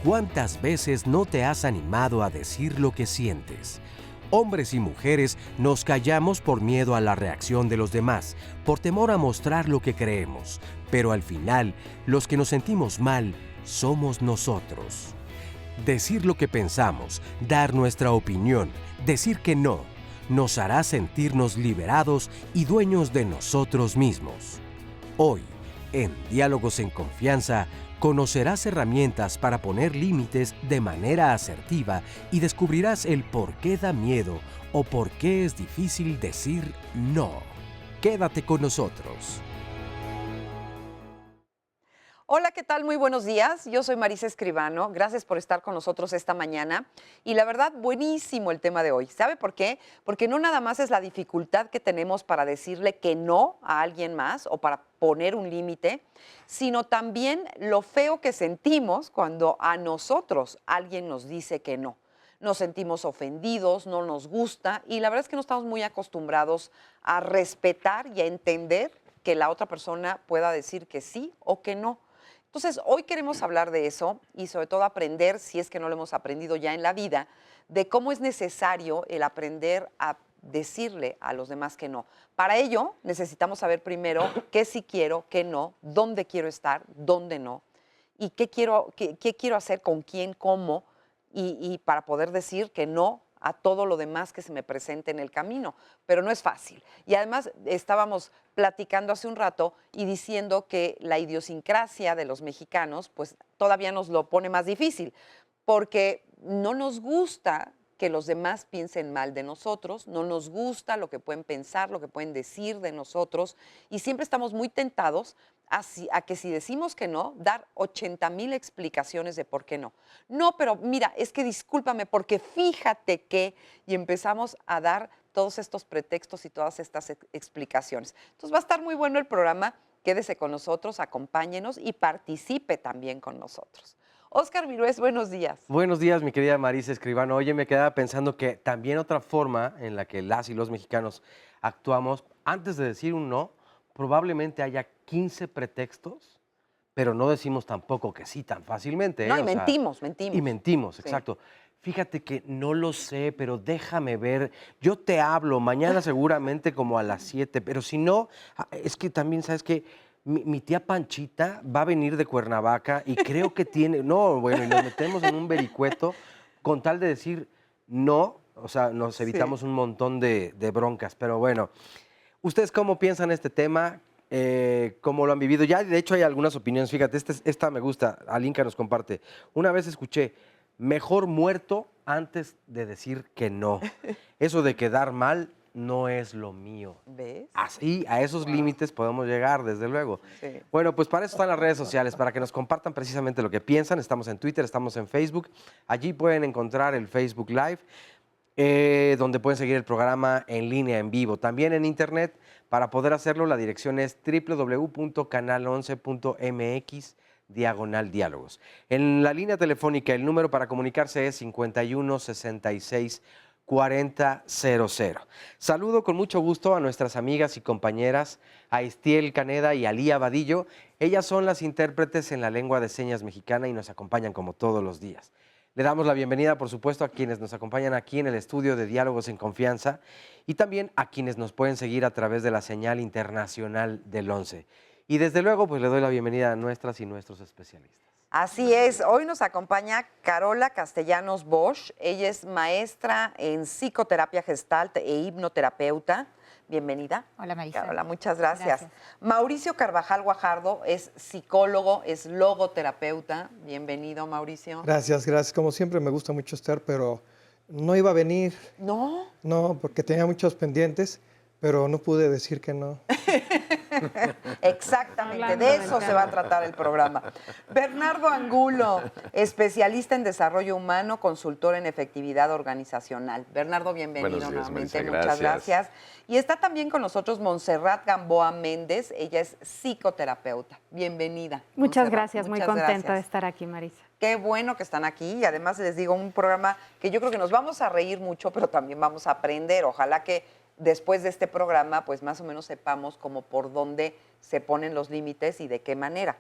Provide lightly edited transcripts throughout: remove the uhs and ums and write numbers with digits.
¿Cuántas veces no te has animado a decir lo que sientes? Hombres y mujeres nos callamos por miedo a la reacción de los demás, por temor a mostrar lo que creemos, pero al final, los que nos sentimos mal somos nosotros. Decir lo que pensamos, dar nuestra opinión, decir que no, nos hará sentirnos liberados y dueños de nosotros mismos. Hoy, en Diálogos en Confianza, conocerás herramientas para poner límites de manera asertiva y descubrirás el por qué da miedo o por qué es difícil decir no. Quédate con nosotros. Hola, ¿qué tal? Muy buenos días. Yo soy Marisa Escribano. Gracias por estar con nosotros esta mañana. Y la verdad, buenísimo el tema de hoy. ¿Sabe por qué? Porque no nada más es la dificultad que tenemos para decirle que no a alguien más o para poner un límite, sino también lo feo que sentimos cuando a nosotros alguien nos dice que no. Nos sentimos ofendidos, no nos gusta y la verdad es que no estamos muy acostumbrados a respetar y a entender que la otra persona pueda decir que sí o que no. Entonces, hoy queremos hablar de eso y sobre todo aprender, si es que no lo hemos aprendido ya en la vida, de cómo es necesario el aprender a decirle a los demás que no. Para ello, necesitamos saber primero qué sí quiero, qué no, dónde quiero estar, dónde no, y qué quiero hacer, con quién, cómo, y para poder decir que no a todo lo demás que se me presente en el camino, pero no es fácil. Y además estábamos platicando hace un rato y diciendo que la idiosincrasia de los mexicanos pues todavía nos lo pone más difícil, porque no nos gusta que los demás piensen mal de nosotros, no nos gusta lo que pueden pensar, lo que pueden decir de nosotros, y siempre estamos muy tentados a que si decimos que no, dar 80,000 explicaciones de por qué no. No, pero mira, es que discúlpame, porque fíjate que, y empezamos a dar todos estos pretextos y todas estas explicaciones. Entonces va a estar muy bueno el programa, quédese con nosotros, acompáñenos y participe también con nosotros. Óscar Virués, buenos días. Buenos días, mi querida Marisa Escribano. Oye, me quedaba pensando que también otra forma en la que las y los mexicanos actuamos, antes de decir un no, probablemente haya 15 pretextos, pero no decimos tampoco que sí tan fácilmente. No, y o sea, mentimos. Y mentimos, Sí. exacto. Fíjate que no lo sé, pero déjame ver. Yo te hablo mañana seguramente como a las 7, pero si no, es que también, ¿sabes qué? Mi tía Panchita va a venir de Cuernavaca y creo que tiene... No, bueno, y nos metemos en un vericueto con tal de decir no, o sea, nos evitamos un montón de broncas, pero bueno. ¿Ustedes cómo piensan este tema? ¿Cómo lo han vivido? Ya, de hecho, hay algunas opiniones. Fíjate, esta me gusta. Alinka nos comparte. Una vez escuché, mejor muerto antes de decir que no. Eso de quedar mal no es lo mío. ¿Ves? Así, a esos límites podemos llegar, desde luego. Sí. Bueno, pues para eso están las redes sociales, para que nos compartan precisamente lo que piensan. Estamos en Twitter, estamos en Facebook. Allí pueden encontrar el Facebook Live, donde pueden seguir el programa en línea, en vivo. También en internet, para poder hacerlo, la dirección es www.canal11.mx/diálogos. En la línea telefónica, el número para comunicarse es 51 66 4000. Saludo con mucho gusto a nuestras amigas y compañeras, a Estiel Caneda y a Lía Vadillo. Ellas son las intérpretes en la lengua de señas mexicana y nos acompañan como todos los días. Le damos la bienvenida, por supuesto, a quienes nos acompañan aquí en el estudio de Diálogos en Confianza y también a quienes nos pueden seguir a través de la señal internacional del 11. Y desde luego, pues le doy la bienvenida a nuestras y nuestros especialistas. Así es, hoy nos acompaña Carola Castellanos Bosch. Ella es maestra en psicoterapia gestalt e hipnoterapeuta. Bienvenida. Hola, Marisa. Carola, muchas gracias. Gracias. Mauricio Carvajal Guajardo es psicólogo, es logoterapeuta. Bienvenido, Mauricio. Gracias, gracias. Como siempre me gusta mucho estar, pero no iba a venir. ¿No? No, porque tenía muchos pendientes, pero no pude decir que no. Exactamente, de eso se va a tratar el programa. Bernardo Angulo, especialista en desarrollo humano, consultor en efectividad organizacional. Bernardo, bienvenido Buenos días, nuevamente, Marisa, muchas gracias. Y está también con nosotros Montserrat Gamboa Méndez, ella es psicoterapeuta. Bienvenida. Muchas Montserrat. gracias, muy Muchas contenta gracias. de estar aquí, Marisa. Qué bueno que están aquí y además les digo, un programa que yo creo que nos vamos a reír mucho, pero también vamos a aprender. Ojalá que después de este programa, pues más o menos sepamos como por dónde se ponen los límites y de qué manera.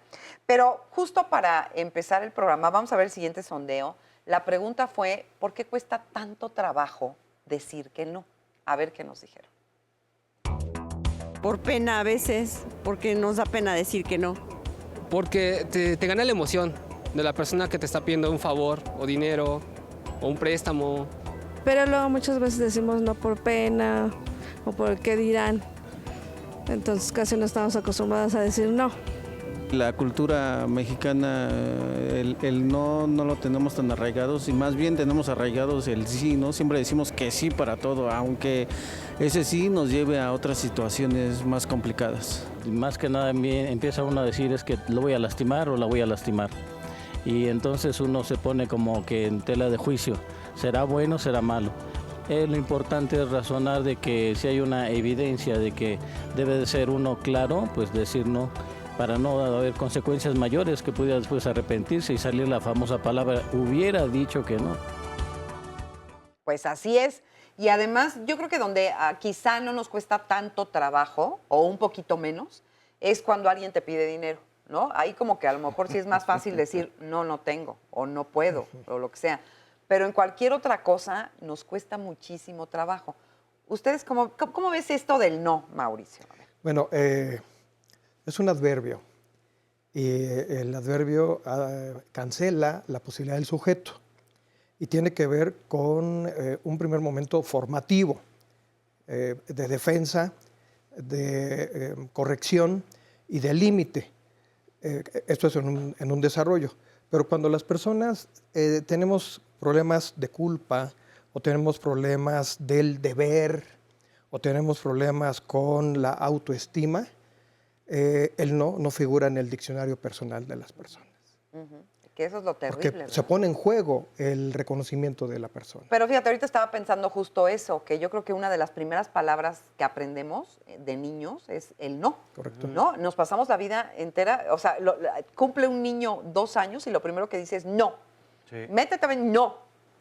Pero justo para empezar el programa, vamos a ver el siguiente sondeo. La pregunta fue, ¿por qué cuesta tanto trabajo decir que no? A ver qué nos dijeron. Por pena a veces, porque nos da pena decir que no. Porque te gana la emoción de la persona que te está pidiendo un favor o dinero o un préstamo. Pero luego muchas veces decimos no por pena o por qué dirán. Entonces casi no estamos acostumbrados a decir no. La cultura mexicana, el no lo tenemos tan arraigados y más bien tenemos arraigados el sí, ¿no? Siempre decimos que sí para todo, aunque ese sí nos lleve a otras situaciones más complicadas. Más que nada empieza uno a decir es que lo voy a lastimar o la voy a lastimar. Y entonces uno se pone como que en tela de juicio, ¿será bueno o será malo? Lo importante es razonar de que si hay una evidencia de que debe de ser uno claro, pues decir no, para no haber consecuencias mayores que pudiera después arrepentirse y salir la famosa palabra, hubiera dicho que no. Pues así es. Y además, yo creo que donde quizá no nos cuesta tanto trabajo, o un poquito menos, es cuando alguien te pide dinero, ¿no? Ahí como que a lo mejor sí es más fácil decir, no tengo, o no puedo, o lo que sea. Pero en cualquier otra cosa nos cuesta muchísimo trabajo. ¿Ustedes cómo ves esto del no, Mauricio? A ver. Bueno, es un adverbio y el adverbio cancela la posibilidad del sujeto y tiene que ver con un primer momento formativo, de defensa, de corrección y de límite. Esto es en un desarrollo. Pero cuando las personas tenemos problemas de culpa o tenemos problemas del deber o tenemos problemas con la autoestima, el no figura en el diccionario personal de las personas. Que eso es lo terrible. Porque ¿verdad? se pone en juego el reconocimiento de la persona. Pero fíjate, ahorita estaba pensando justo eso, que yo creo que una de las primeras palabras que aprendemos de niños es el no. Correcto. No, nos pasamos la vida entera, o sea, cumple un niño 2 años y lo primero que dice es no. Sí. Métete, no.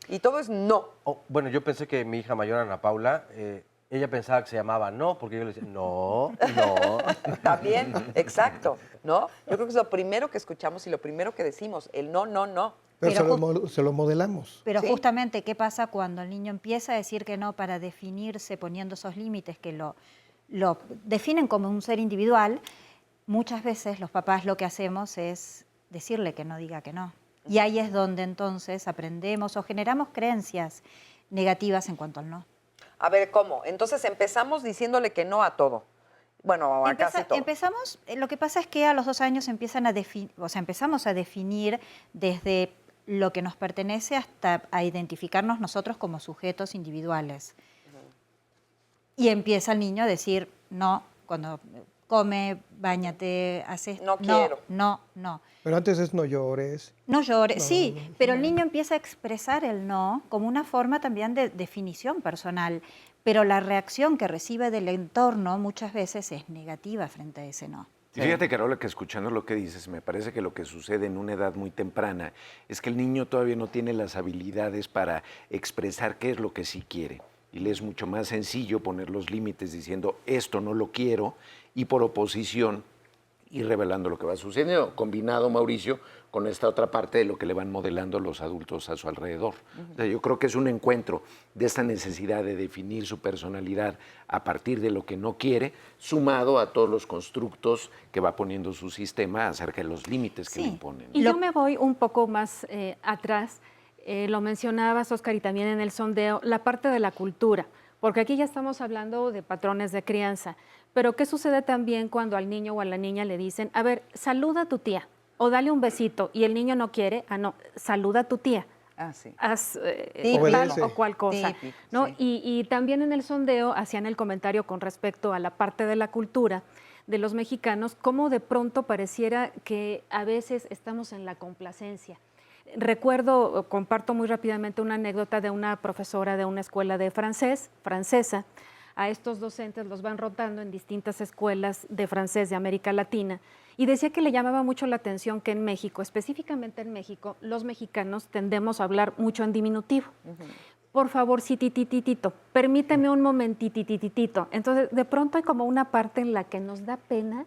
Y todo es no. Oh, bueno, yo pensé que mi hija mayor, Ana Paula, ella pensaba que se llamaba no, porque yo le decía, no. También, exacto, ¿no? Yo creo que es lo primero que escuchamos y lo primero que decimos, el no. Pero se lo modelamos. Pero Sí. justamente, ¿qué pasa cuando el niño empieza a decir que no para definirse, poniendo esos límites que lo definen como un ser individual? Muchas veces los papás lo que hacemos es decirle que no diga que no. Y ahí es donde entonces aprendemos o generamos creencias negativas en cuanto al no. A ver, ¿cómo? Entonces empezamos diciéndole que no a todo. Bueno, a casi todo. Empezamos, lo que pasa es que a los 2 años empezamos a definir desde lo que nos pertenece hasta a identificarnos nosotros como sujetos individuales. Y empieza el niño a decir no cuando come, báñate, haces... No quiero. No. Pero antes es no llores. No llores, sí, pero el niño empieza a expresar el no como una forma también de definición personal, pero la reacción que recibe del entorno muchas veces es negativa frente a ese no. Y fíjate, Carola, que escuchando lo que dices, me parece que lo que sucede en una edad muy temprana es que el niño todavía no tiene las habilidades para expresar qué es lo que sí quiere. Y le es mucho más sencillo poner los límites diciendo esto no lo quiero y por oposición ir revelando lo que va sucediendo, combinado, Mauricio, con esta otra parte de lo que le van modelando los adultos a su alrededor. O sea, yo creo que es un encuentro de esta necesidad de definir su personalidad a partir de lo que no quiere, sumado a todos los constructos que va poniendo su sistema acerca de los límites que le imponen. Y yo me voy un poco más atrás, lo mencionabas, Oscar, y también en el sondeo, la parte de la cultura, porque aquí ya estamos hablando de patrones de crianza. Pero ¿qué sucede también cuando al niño o a la niña le dicen, a ver, saluda a tu tía o dale un besito y el niño no quiere? No, saluda a tu tía. Sí. Haz tal o cual cosa. Típico, ¿no? sí. Y también en el sondeo hacían el comentario con respecto a la parte de la cultura de los mexicanos, cómo de pronto pareciera que a veces estamos en la complacencia. Recuerdo, comparto muy rápidamente una anécdota de una profesora de una escuela de francesa. A estos docentes los van rotando en distintas escuelas de francés de América Latina y decía que le llamaba mucho la atención que en México, específicamente en México, los mexicanos tendemos a hablar mucho en diminutivo. por favor, sí, tititito, permíteme un momentitititito. Entonces, de pronto hay como una parte en la que nos da pena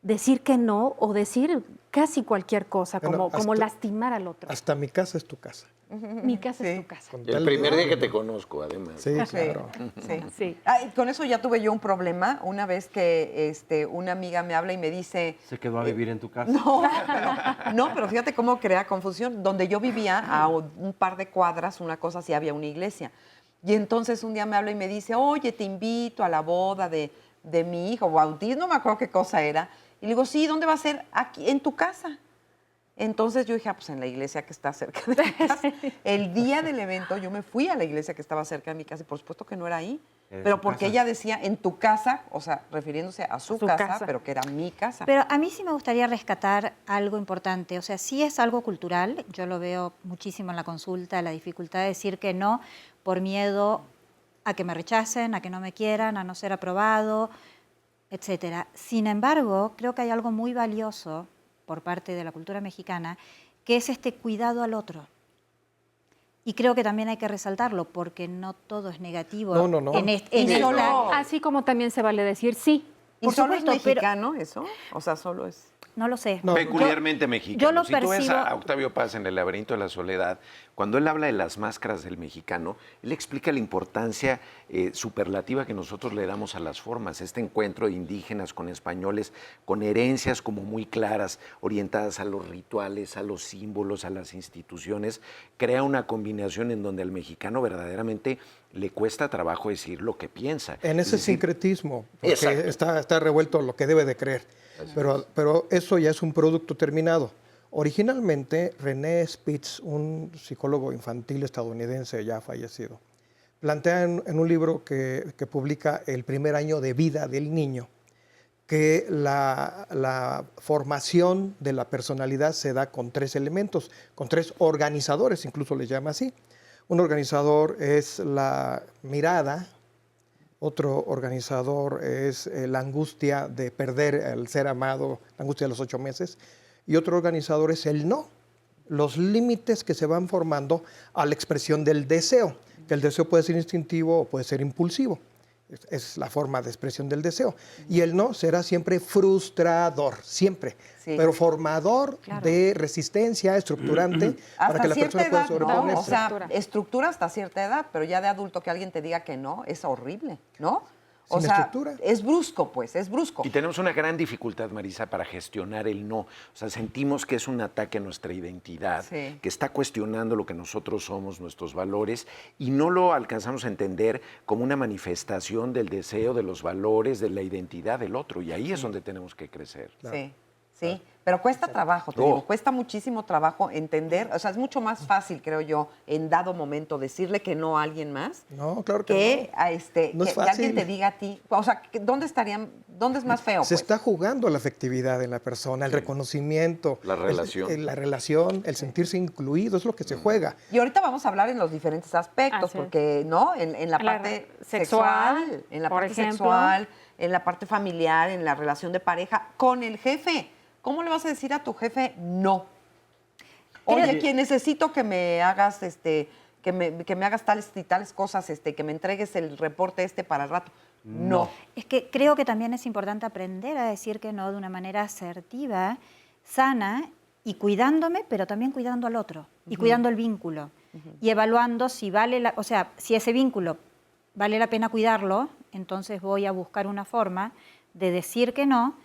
decir que no o decir casi cualquier cosa, Bueno, como hasta- lastimar al otro. Hasta mi casa es tu casa. Mi casa es tu casa. Con El tal- primer día que te conozco, además. Sí, claro. Sí. Sí. Ay, con eso ya tuve yo un problema. Una vez que una amiga me habla y me dice, Se quedó a vivir en tu casa. no, pero fíjate cómo crea confusión. Donde yo vivía, a un par de cuadras, una cosa así, había una iglesia. Y entonces un día me habla y me dice, oye, te invito a la boda de mi hijo, bautismo, no me acuerdo qué cosa era. Y le digo, sí, ¿dónde va a ser? Aquí, en tu casa. Entonces yo dije, pues en la iglesia que está cerca de mi casa. El día del evento yo me fui a la iglesia que estaba cerca de mi casa y por supuesto que no era ahí. Era Pero su porque casa. ella decía en tu casa, o sea, refiriéndose a su casa, casa. pero que era mi casa. Pero a mí sí me gustaría rescatar algo importante. O sea, sí es algo cultural. Yo lo veo muchísimo en la consulta, la dificultad de decir que no por miedo a que me rechacen, a que no me quieran, a no ser aprobado, etcétera. Sin embargo, creo que hay algo muy valioso por parte de la cultura mexicana, que es este cuidado al otro. Y creo que también hay que resaltarlo, porque no todo es negativo. No, no, no. En Y esta- solo- Así como también se vale decir sí. ¿Y por solo es supuesto, pero- mexicano eso? O sea, solo es... No lo sé. No, Peculiarmente mexicano. yo lo Si tú ves percibo- a Octavio Paz en El laberinto de la soledad, cuando él habla de las máscaras del mexicano, él explica la importancia superlativa que nosotros le damos a las formas. Este encuentro de indígenas con españoles, con herencias como muy claras, orientadas a los rituales, a los símbolos, a las instituciones, crea una combinación en donde al mexicano verdaderamente le cuesta trabajo decir lo que piensa. En Es ese decir, sincretismo, porque Exacto. está revuelto lo que debe de creer. Pero eso ya es un producto terminado. Originalmente, René Spitz, un psicólogo infantil estadounidense ya fallecido, plantea en un libro que publica El primer año de vida del niño, que la formación de la personalidad se da con 3 elementos, con 3 organizadores, incluso les llama así. Un organizador es la mirada, otro organizador es la angustia de perder al ser amado, la angustia de los 8 meses, y otro organizador es el no, los límites que se van formando a la expresión del deseo, que el deseo puede ser instintivo o puede ser impulsivo. Es la forma de expresión del deseo. Y el no será siempre frustrador, siempre, Sí. pero formador de resistencia, estructurante, para Hasta que la cierta persona pueda edad, ¿no? sobreponerse. O sea, estructura hasta cierta edad, pero ya de adulto que alguien te diga que no, es horrible, ¿no? O Sin sea, estructura. es brusco, pues, es brusco. Y tenemos una gran dificultad, Marisa, para gestionar el no. O sea, sentimos que es un ataque a nuestra identidad, Sí. que está cuestionando lo que nosotros somos, nuestros valores, y no lo alcanzamos a entender como una manifestación del deseo, de los valores, de la identidad del otro. Y ahí es donde tenemos que crecer. Sí, sí, pero cuesta trabajo, te Oh. digo, cuesta muchísimo trabajo entender, o sea, es mucho más fácil, creo yo, en dado momento decirle que no a alguien más No, claro que que no. a No es que alguien fácil. te diga a ti, o sea, ¿dónde es más feo? Se pues? está jugando la afectividad en la persona, el reconocimiento, La relación. la relación, el sentirse incluido, es lo que se juega. Y ahorita vamos a hablar en los diferentes aspectos, Así es. porque, ¿no? En la La parte sexual, sexual, en la por parte ejemplo. sexual, en la parte familiar, en la relación de pareja, con el jefe. ¿Cómo le vas a decir a tu jefe no? Oye, que necesito que me hagas que me hagas tales y tales cosas, que me entregues el reporte para el rato. No. Es que creo que también es importante aprender a decir que no de una manera asertiva, sana y cuidándome, pero también cuidando al otro y cuidando el vínculo y evaluando si si ese vínculo vale la pena cuidarlo, entonces voy a buscar una forma de decir que no,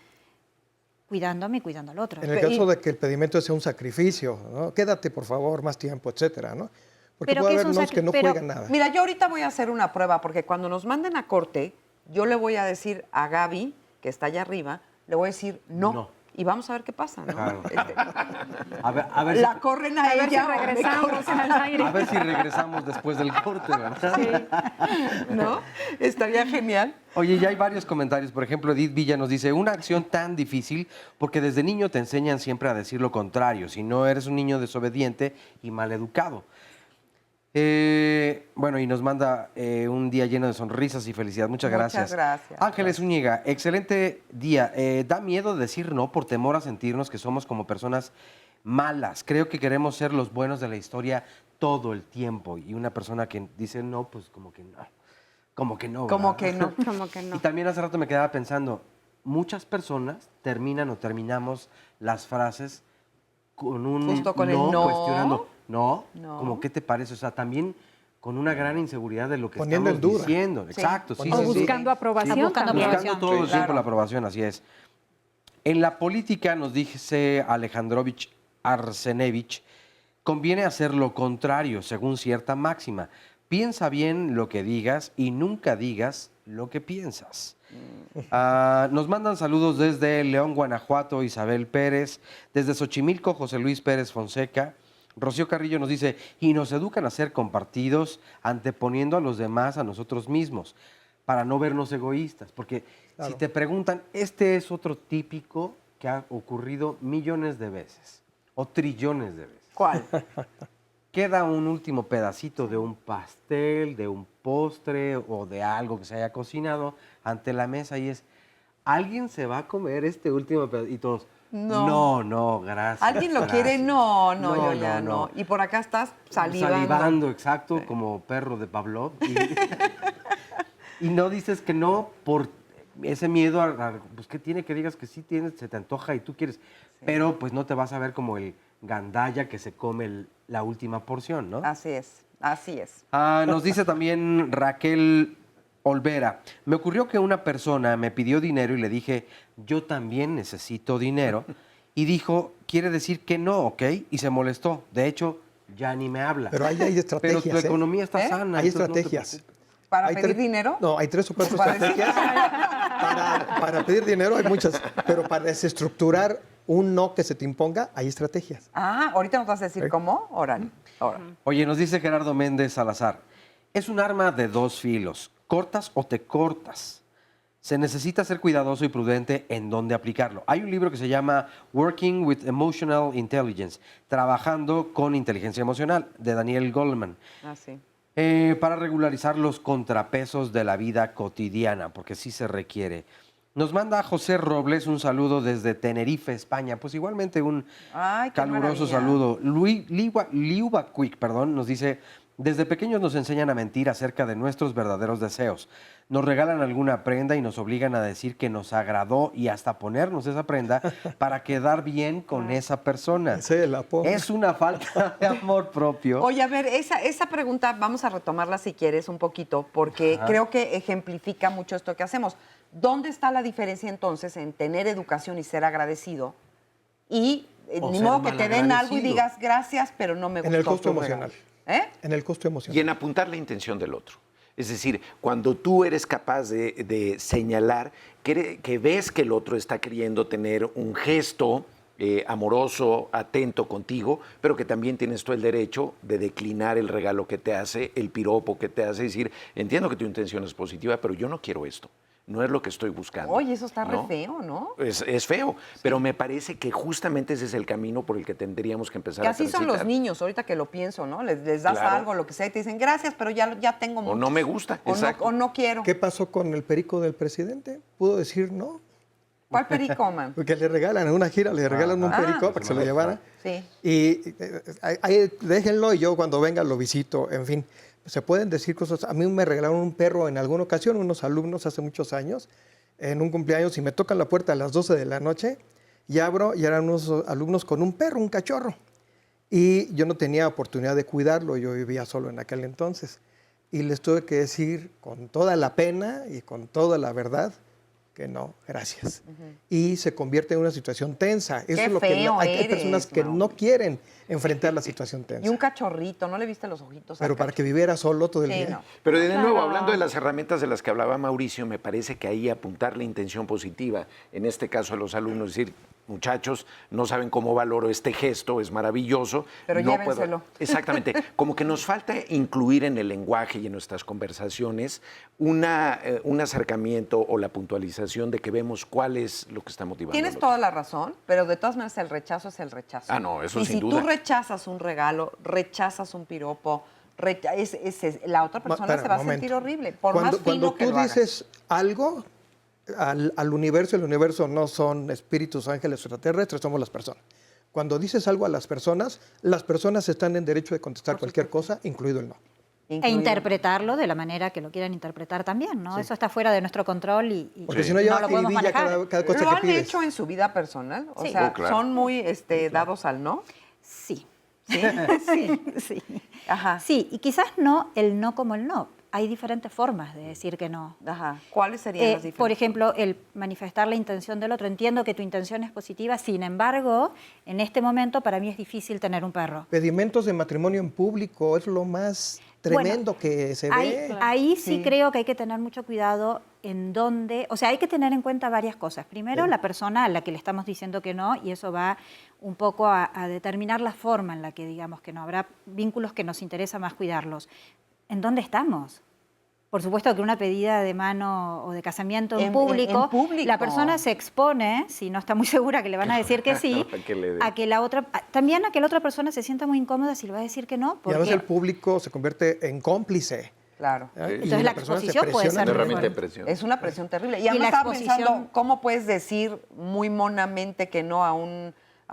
cuidándome y cuidando al otro. En el caso de que el pedimento sea un sacrificio, ¿no? Quédate por favor más tiempo, etcétera, ¿no? Porque Pero puede que es haber un nos que no pero- juegan nada. Mira, yo ahorita voy a hacer una prueba, porque cuando nos manden a corte, yo le voy a decir a Gaby, que está allá arriba, le voy a decir no. No. Y vamos a ver qué pasa, ¿no? Claro. A ver, La corren a, A ver si ella. o me regresamos corren al aire. a ver si regresamos después del corte, ¿verdad? ¿No? Estaría genial. Oye, ya hay varios comentarios. Por ejemplo, Edith Villa nos dice, una acción tan difícil porque desde niño te enseñan siempre a decir lo contrario, si no eres un niño desobediente y maleducado. Bueno, y nos manda un día lleno de sonrisas y felicidad. Muchas gracias. Muchas gracias. Ángeles Zúñiga, excelente día. Da miedo decir no por temor a sentirnos que somos como personas malas. Creo que queremos ser los buenos de la historia todo el tiempo. Y una persona que dice no, pues como que no. Como que no. Como ¿verdad? que no. Como que no. Y también hace rato me quedaba pensando, muchas personas terminamos las frases con un Justo con el no. cuestionando. No, No. como qué te parece. O sea, también con una gran inseguridad de lo que Poniendo estamos en duda. diciendo. Sí. Exacto, sí, O sí, sí. buscando aprobación. Sí, buscando también. aprobación. Buscando todo el tiempo Claro. la aprobación, así es. En la política, nos dice Alejandrovich Arsenevich, conviene hacer lo contrario, según cierta máxima. Piensa bien lo que digas y nunca digas lo que piensas. Nos mandan saludos desde León, Guanajuato, Isabel Pérez, desde Xochimilco, José Luis Pérez Fonseca. Rocío Carrillo nos dice, y nos educan a ser compartidos, anteponiendo a los demás a nosotros mismos, para no vernos egoístas. Porque si te preguntan, este es otro típico que ha ocurrido millones de veces, o trillones de veces. ¿Cuál? Queda un último pedacito de un pastel, de un postre o de algo que se haya cocinado ante la mesa y es, ¿alguien se va a comer este último pedacito? Y todos, no, gracias. ¿Alguien lo gracias". quiere? No, yo ya no. Y por acá estás salivando. Salivando, exacto, como perro de Pavlov. Y no dices que no por ese miedo pues ¿qué tiene que digas que sí tienes, se te antoja y tú quieres? Sí. Pero pues no te vas a ver como el gandalla que se come la última porción, ¿no? Así es, así es. Nos dice también Raquel Olvera, me ocurrió que una persona me pidió dinero y le dije, yo también necesito dinero. Y dijo, quiere decir que no, ¿ok? Y se molestó. De hecho, ya ni me habla. Pero ahí hay estrategias. Pero tu economía está sana. Hay entonces no te estrategias. preocupes. ¿Para pedir dinero? No, hay 3 o 4 estrategias. Para pedir dinero hay muchas, pero para desestructurar un no que se te imponga, hay estrategias. Ahorita nos vas a decir cómo. Órale. Oye, nos dice Gerardo Méndez Salazar, es un arma de 2 filos, cortas o te cortas. Se necesita ser cuidadoso y prudente en dónde aplicarlo. Hay un libro que se llama Working with Emotional Intelligence, Trabajando con Inteligencia Emocional, de Daniel Goleman. Sí. Para regularizar los contrapesos de la vida cotidiana, porque sí se requiere. Nos manda José Robles un saludo desde Tenerife, España. Pues igualmente un caluroso saludo. Liuba Quick, nos dice, desde pequeños nos enseñan a mentir acerca de nuestros verdaderos deseos. Nos regalan alguna prenda y nos obligan a decir que nos agradó y hasta ponernos esa prenda para quedar bien con esa persona. Es una falta de amor propio. Oye, a ver, esa pregunta vamos a retomarla si quieres un poquito, porque creo que ejemplifica mucho esto que hacemos. ¿Dónde está la diferencia entonces en tener educación y ser agradecido y ni modo que te den algo y digas gracias, pero no me gustó? En el costo tu emocional. regalo? En el costo emocional. Y en apuntar la intención del otro. Es decir, cuando tú eres capaz de señalar que ves que el otro está queriendo tener un gesto amoroso, atento contigo, pero que también tienes tú el derecho de declinar el regalo que te hace, el piropo que te hace, decir, entiendo que tu intención es positiva, pero yo no quiero esto. No es lo que estoy buscando. Oye, eso está ¿no? re feo, ¿no? Es feo, pero me parece que justamente ese es el camino por el que tendríamos que empezar Que a así son transitar. los niños, ahorita que lo pienso, ¿no? Les das algo, lo que sea, y te dicen gracias, pero ya tengo mucho. O no me gusta, o no quiero. ¿Qué pasó con el perico del presidente? ¿Pudo decir no? ¿Cuál perico, man? Porque le regalan en una gira, le regalan un perico para que se lo llevara. Sí. Y ahí déjenlo y yo cuando venga lo visito, en fin. Se pueden decir cosas. A mí me regalaron un perro en alguna ocasión, unos alumnos hace muchos años, en un cumpleaños, y me tocan la puerta a las 12 de la noche y abro y eran unos alumnos con un perro, un cachorro. Y yo no tenía oportunidad de cuidarlo, yo vivía solo en aquel entonces. Y les tuve que decir con toda la pena y con toda la verdad que no, gracias. Y se convierte en una situación tensa. Eso es lo que hay personas que no quieren enfrentar la situación tensa. Y un cachorrito, ¿no le viste los ojitos? Pero para que viviera solo todo el día. No. Pero de nuevo, hablando de las herramientas de las que hablaba Mauricio, me parece que ahí apuntar la intención positiva, en este caso a los alumnos, decir, muchachos, no saben cómo valoro este gesto, es maravilloso. Pero no llévenselo. Exactamente. Como que nos falta incluir en el lenguaje y en nuestras conversaciones un acercamiento o la puntualización de que vemos cuál es lo que está motivando. Tienes toda la razón, pero de todas maneras el rechazo es el rechazo. Ah, no, eso y sin si duda. tú rechazas un regalo, rechazas un piropo, la otra persona se va a sentir horrible, por más fino que lo hagas. Cuando tú dices algo al universo, el universo no son espíritus, ángeles extraterrestres, somos las personas. Cuando dices algo a las personas están en derecho de contestar cualquier cosa, incluido el no. E interpretarlo de la manera que lo quieran interpretar también, ¿no? Sí. Eso está fuera de nuestro control y Porque si no lleva lo podemos jiribilla manejar. cada cosa ¿Lo que han pides. hecho en su vida personal? O Sí. sea, claro. ¿son muy dados al no? Sí. ¿Sí? Sí, sí. Ajá. Sí, y quizás no el no como el no. Hay diferentes formas de decir que no. Ajá. ¿Cuáles serían las diferencias? Por ejemplo, el manifestar la intención del otro. Entiendo que tu intención es positiva, sin embargo, en este momento para mí es difícil tener un perro. Pedimentos de matrimonio en público es lo más tremendo que se ve. Ahí sí creo que hay que tener mucho cuidado en dónde, o sea, hay que tener en cuenta varias cosas. Primero, la persona a la que le estamos diciendo que no, y eso va un poco a determinar la forma en la que digamos que no. Habrá vínculos que nos interesa más cuidarlos. ¿En dónde estamos? Por supuesto que una pedida de mano o de casamiento en público, la persona se expone, si no está muy segura que le van a decir que sí, a que la otra persona se sienta muy incómoda si le va a decir que no. Y además el público se convierte en cómplice. Claro. ¿Eh? Y Entonces la exposición puede ser muy fuerte. Es una presión terrible. Y Y además la estaba exposición- pensando, ¿cómo puedes decir muy monamente que no a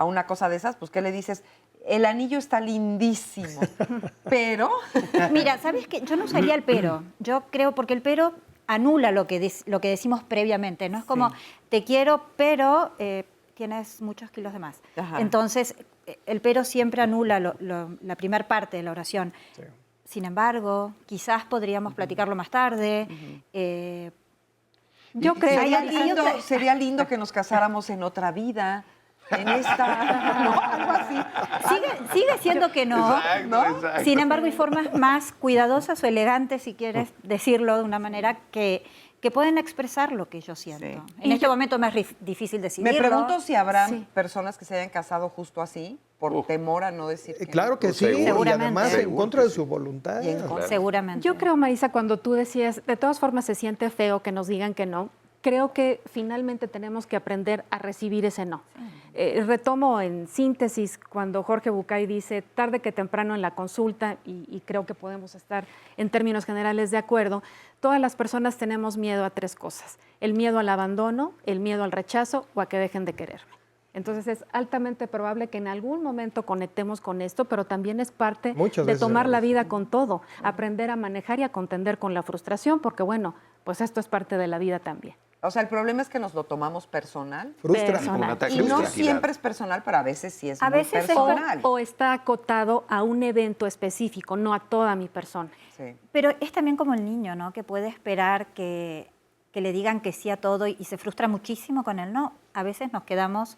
una cosa de esas? Pues, ¿qué le dices? El anillo está lindísimo, pero... Mira, ¿sabes qué? Yo no usaría el pero. Yo creo, porque el pero anula lo que decimos previamente. No es como, te quiero, pero tienes muchos kilos de más. Ajá. Entonces, el pero siempre anula la primera parte de la oración. Sí. Sin embargo, quizás podríamos platicarlo más tarde. Yo creo Sería lindo que nos casáramos en otra vida, en esta, ¿no? Algo así. Sigue siendo que no, Exacto, ¿no? exacto. Sin embargo, hay formas más cuidadosas o elegantes, si quieres decirlo de una manera que pueden expresar lo que yo siento. Sí. En este momento me es difícil decidirlo. Me pregunto si habrán Sí. personas que se hayan casado justo así, por temor a no decir que Claro que sí, Seguro. y Seguramente. además en Seguro contra que de su voluntad. Y en contra. Seguramente. Yo creo, Marisa, cuando tú decías, de todas formas se siente feo que nos digan que no, creo que finalmente tenemos que aprender a recibir ese no. Retomo en síntesis cuando Jorge Bucay dice, tarde que temprano en la consulta, y creo que podemos estar en términos generales de acuerdo, todas las personas tenemos miedo a tres cosas: el miedo al abandono, el miedo al rechazo o a que dejen de quererme. Entonces es altamente probable que en algún momento conectemos con esto, pero también es parte Muchas de veces, tomar la además. vida con todo, aprender a manejar y a contender con la frustración, porque bueno, pues esto es parte de la vida también. O sea, el problema es que nos lo tomamos personal. Frustra. Personal. Como un ataque Y de no hostilidad. siempre es personal, pero a veces sí es A muy veces es personal. O está acotado a un evento específico, no a toda mi persona. Sí. Pero es también como el niño, ¿no? Que puede esperar que le digan que sí a todo y se frustra muchísimo con el no. A veces nos quedamos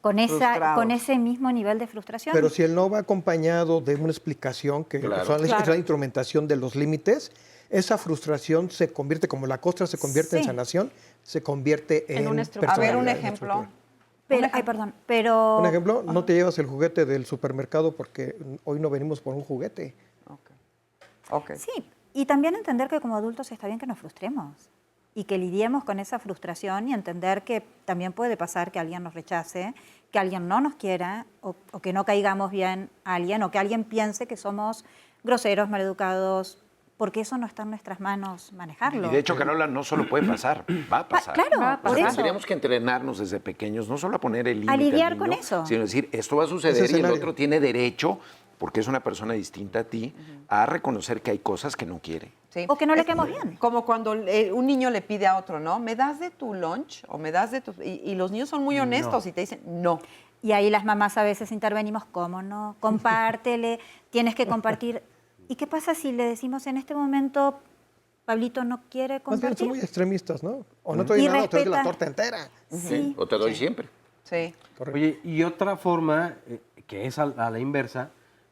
con Frustrados. ese mismo nivel de frustración. Pero si el no va acompañado de una explicación, que Claro. son Claro. es la instrumentación de los límites, esa frustración se convierte, como la costra se convierte en Sí. sanación, se convierte En en una estructura. A ver, un personalidad, en ejemplo. estructura. Pero, ay, perdón, pero... Un ejemplo, no te llevas el juguete del supermercado porque hoy no venimos por un juguete. Ok. Sí, y también entender que como adultos está bien que nos frustremos y que lidiemos con esa frustración y entender que también puede pasar que alguien nos rechace, que alguien no nos quiera o que no caigamos bien a alguien o que alguien piense que somos groseros, maleducados, porque eso no está en nuestras manos manejarlo. Y de hecho, Carola, no solo puede pasar, va a pasar. claro, Va a por pasar. eso. Tenemos que entrenarnos desde pequeños, no solo a poner el límite A lidiar al con niño, eso. sino decir, esto va a Ese suceder y el escenario. otro tiene derecho, porque es una persona distinta a ti, a reconocer que hay cosas que no quiere. Sí. O que no le Es quedemos bien. Como cuando un niño le pide a otro, ¿no? ¿Me das de tu lunch? O me das de tu... Y los niños son muy honestos y te dicen, no. Y ahí las mamás a veces intervenimos, ¿cómo no? Compártele, tienes que compartir. ¿Y qué pasa si le decimos en este momento, Pablito no quiere Más bien son compartir? muy extremistas, ¿no? O no te doy Y nada, o te doy la respeta. torta entera. Sí. O te doy siempre. Sí. Correcto. Oye, y otra forma, que es a la inversa,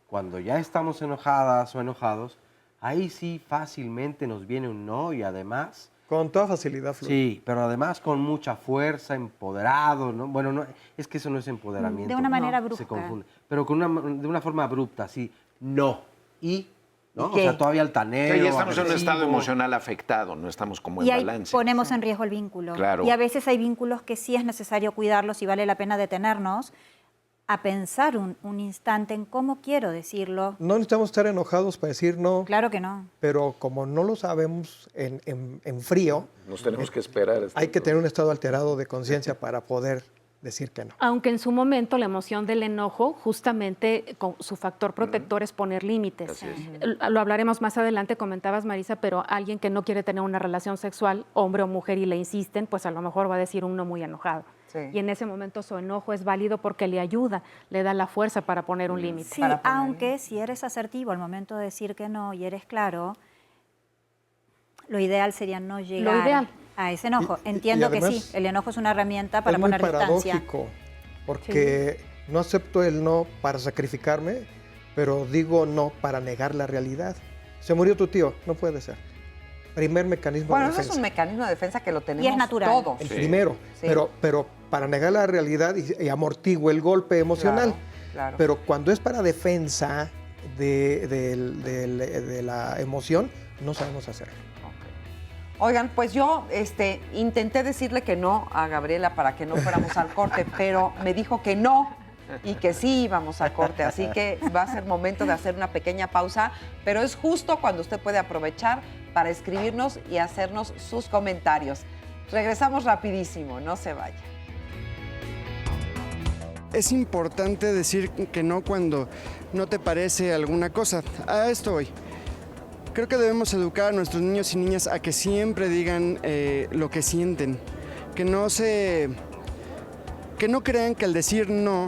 cuando ya estamos enojadas o enojados, ahí sí fácilmente nos viene un no y además... Con toda facilidad, Flor. Sí, pero además con mucha fuerza, empoderado, ¿no? Bueno, no, es que eso no es empoderamiento. De una manera no, brusca. Se confunde. Pero de una forma abrupta, así, no. Y, ¿no? ¿Y O qué? sea, todavía altanero, ya estamos en un agresivo. estado emocional afectado, no estamos como Y en ahí balance. ponemos en riesgo el vínculo. Claro. Y a veces hay vínculos que sí es necesario cuidarlos y vale la pena detenernos a pensar un instante en cómo quiero decirlo. No necesitamos estar enojados para decir no, Claro que no. pero como no lo sabemos en frío, Nos tenemos que esperar. hay que tener un estado alterado de conciencia para poder decir que no. Aunque en su momento la emoción del enojo, justamente con su factor protector es poner límites. Lo hablaremos más adelante, comentabas, Marisa, pero alguien que no quiere tener una relación sexual, hombre o mujer, y le insisten, pues a lo mejor va a decir un no muy enojado. Sí. Y en ese momento su enojo es válido porque le ayuda, le da la fuerza para poner un límite. Sí, aunque si eres asertivo al momento de decir que no y eres claro, lo ideal sería no llegar a ese enojo. Entiendo que sí, el enojo es una herramienta para poner distancia. Es muy paradójico, porque no acepto el no para sacrificarme, pero digo no para negar la realidad. Se murió tu tío, no puede ser. Primer mecanismo de defensa. Bueno, eso es un mecanismo de defensa que lo tenemos y es natural. Todos. El primero, pero para negar la realidad y amortiguo el golpe emocional. Claro. Pero cuando es para defensa de la emoción, no sabemos hacerlo. Oigan, pues yo intenté decirle que no a Gabriela para que no fuéramos al corte, pero me dijo que no y que sí íbamos al corte, así que va a ser momento de hacer una pequeña pausa, pero es justo cuando usted puede aprovechar para escribirnos y hacernos sus comentarios. Regresamos rapidísimo, no se vaya. Es importante decir que no cuando no te parece alguna cosa. A esto voy. Creo que debemos educar a nuestros niños y niñas a que siempre digan lo que sienten, que no crean que al decir no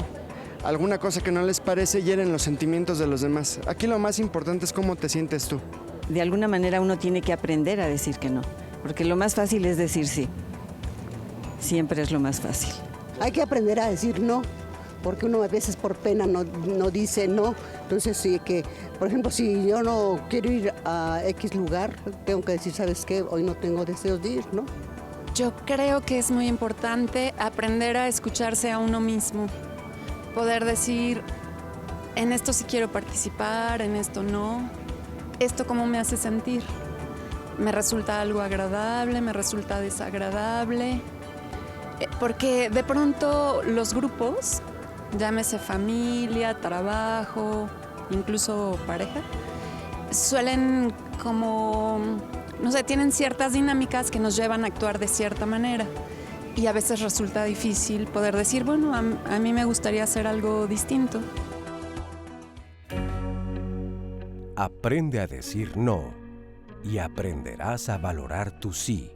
a alguna cosa que no les parece hieren los sentimientos de los demás. Aquí lo más importante es cómo te sientes tú. De alguna manera uno tiene que aprender a decir que no, porque lo más fácil es decir sí. Siempre es lo más fácil. Hay que aprender a decir no, porque uno a veces por pena no dice no. Entonces, sí que, por ejemplo, si yo no quiero ir a X lugar, tengo que decir, ¿sabes qué? Hoy no tengo deseos de ir, ¿no? Yo creo que es muy importante aprender a escucharse a uno mismo. Poder decir, en esto sí quiero participar, en esto no. ¿Esto cómo me hace sentir? ¿Me resulta algo agradable? ¿Me resulta desagradable? Porque de pronto los grupos, llámese familia, trabajo, incluso pareja, suelen como, no sé, tienen ciertas dinámicas que nos llevan a actuar de cierta manera. Y a veces resulta difícil poder decir, bueno, a mí me gustaría hacer algo distinto. Aprende a decir no y aprenderás a valorar tu sí.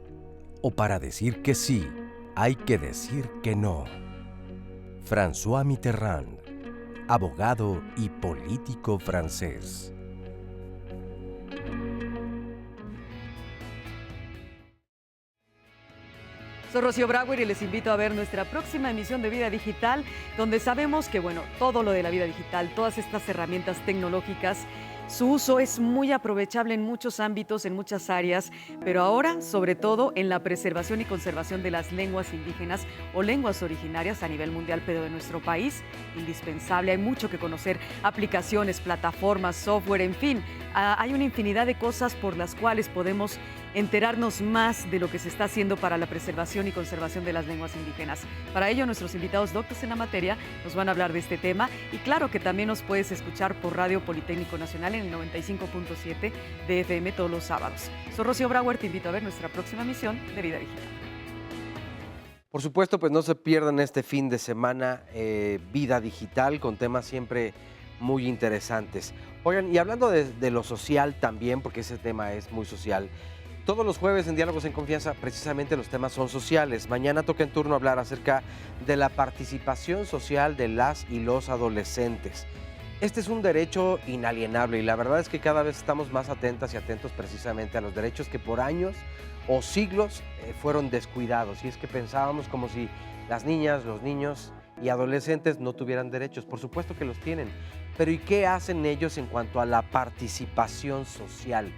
O para decir que sí, hay que decir que no. François Mitterrand, abogado y político francés. Soy Rocío Brauer y les invito a ver nuestra próxima emisión de Vida Digital, donde sabemos que, todo lo de la vida digital, todas estas herramientas tecnológicas, su uso es muy aprovechable en muchos ámbitos, en muchas áreas, pero ahora, sobre todo, en la preservación y conservación de las lenguas indígenas o lenguas originarias a nivel mundial, pero de nuestro país, indispensable. Hay mucho que conocer, aplicaciones, plataformas, software, en fin. Hay una infinidad de cosas por las cuales podemos enterarnos más de lo que se está haciendo para la preservación y conservación de las lenguas indígenas. Para ello, nuestros invitados doctos en la materia nos van a hablar de este tema y claro que también nos puedes escuchar por Radio Politécnico Nacional en el 95.7 de FM todos los sábados. Soy Rocío Brauer, te invito a ver nuestra próxima emisión de Vida Digital. Por supuesto, pues no se pierdan este fin de semana Vida Digital con temas siempre muy interesantes. Oigan, y hablando de lo social también, porque ese tema es muy social, todos los jueves en Diálogos en Confianza precisamente los temas son sociales. Mañana toca en turno hablar acerca de la participación social de las y los adolescentes. Este es un derecho inalienable y la verdad es que cada vez estamos más atentas y atentos precisamente a los derechos que por años o siglos fueron descuidados. Y es que pensábamos como si las niñas, los niños y adolescentes no tuvieran derechos. Por supuesto que los tienen, pero ¿y qué hacen ellos en cuanto a la participación social?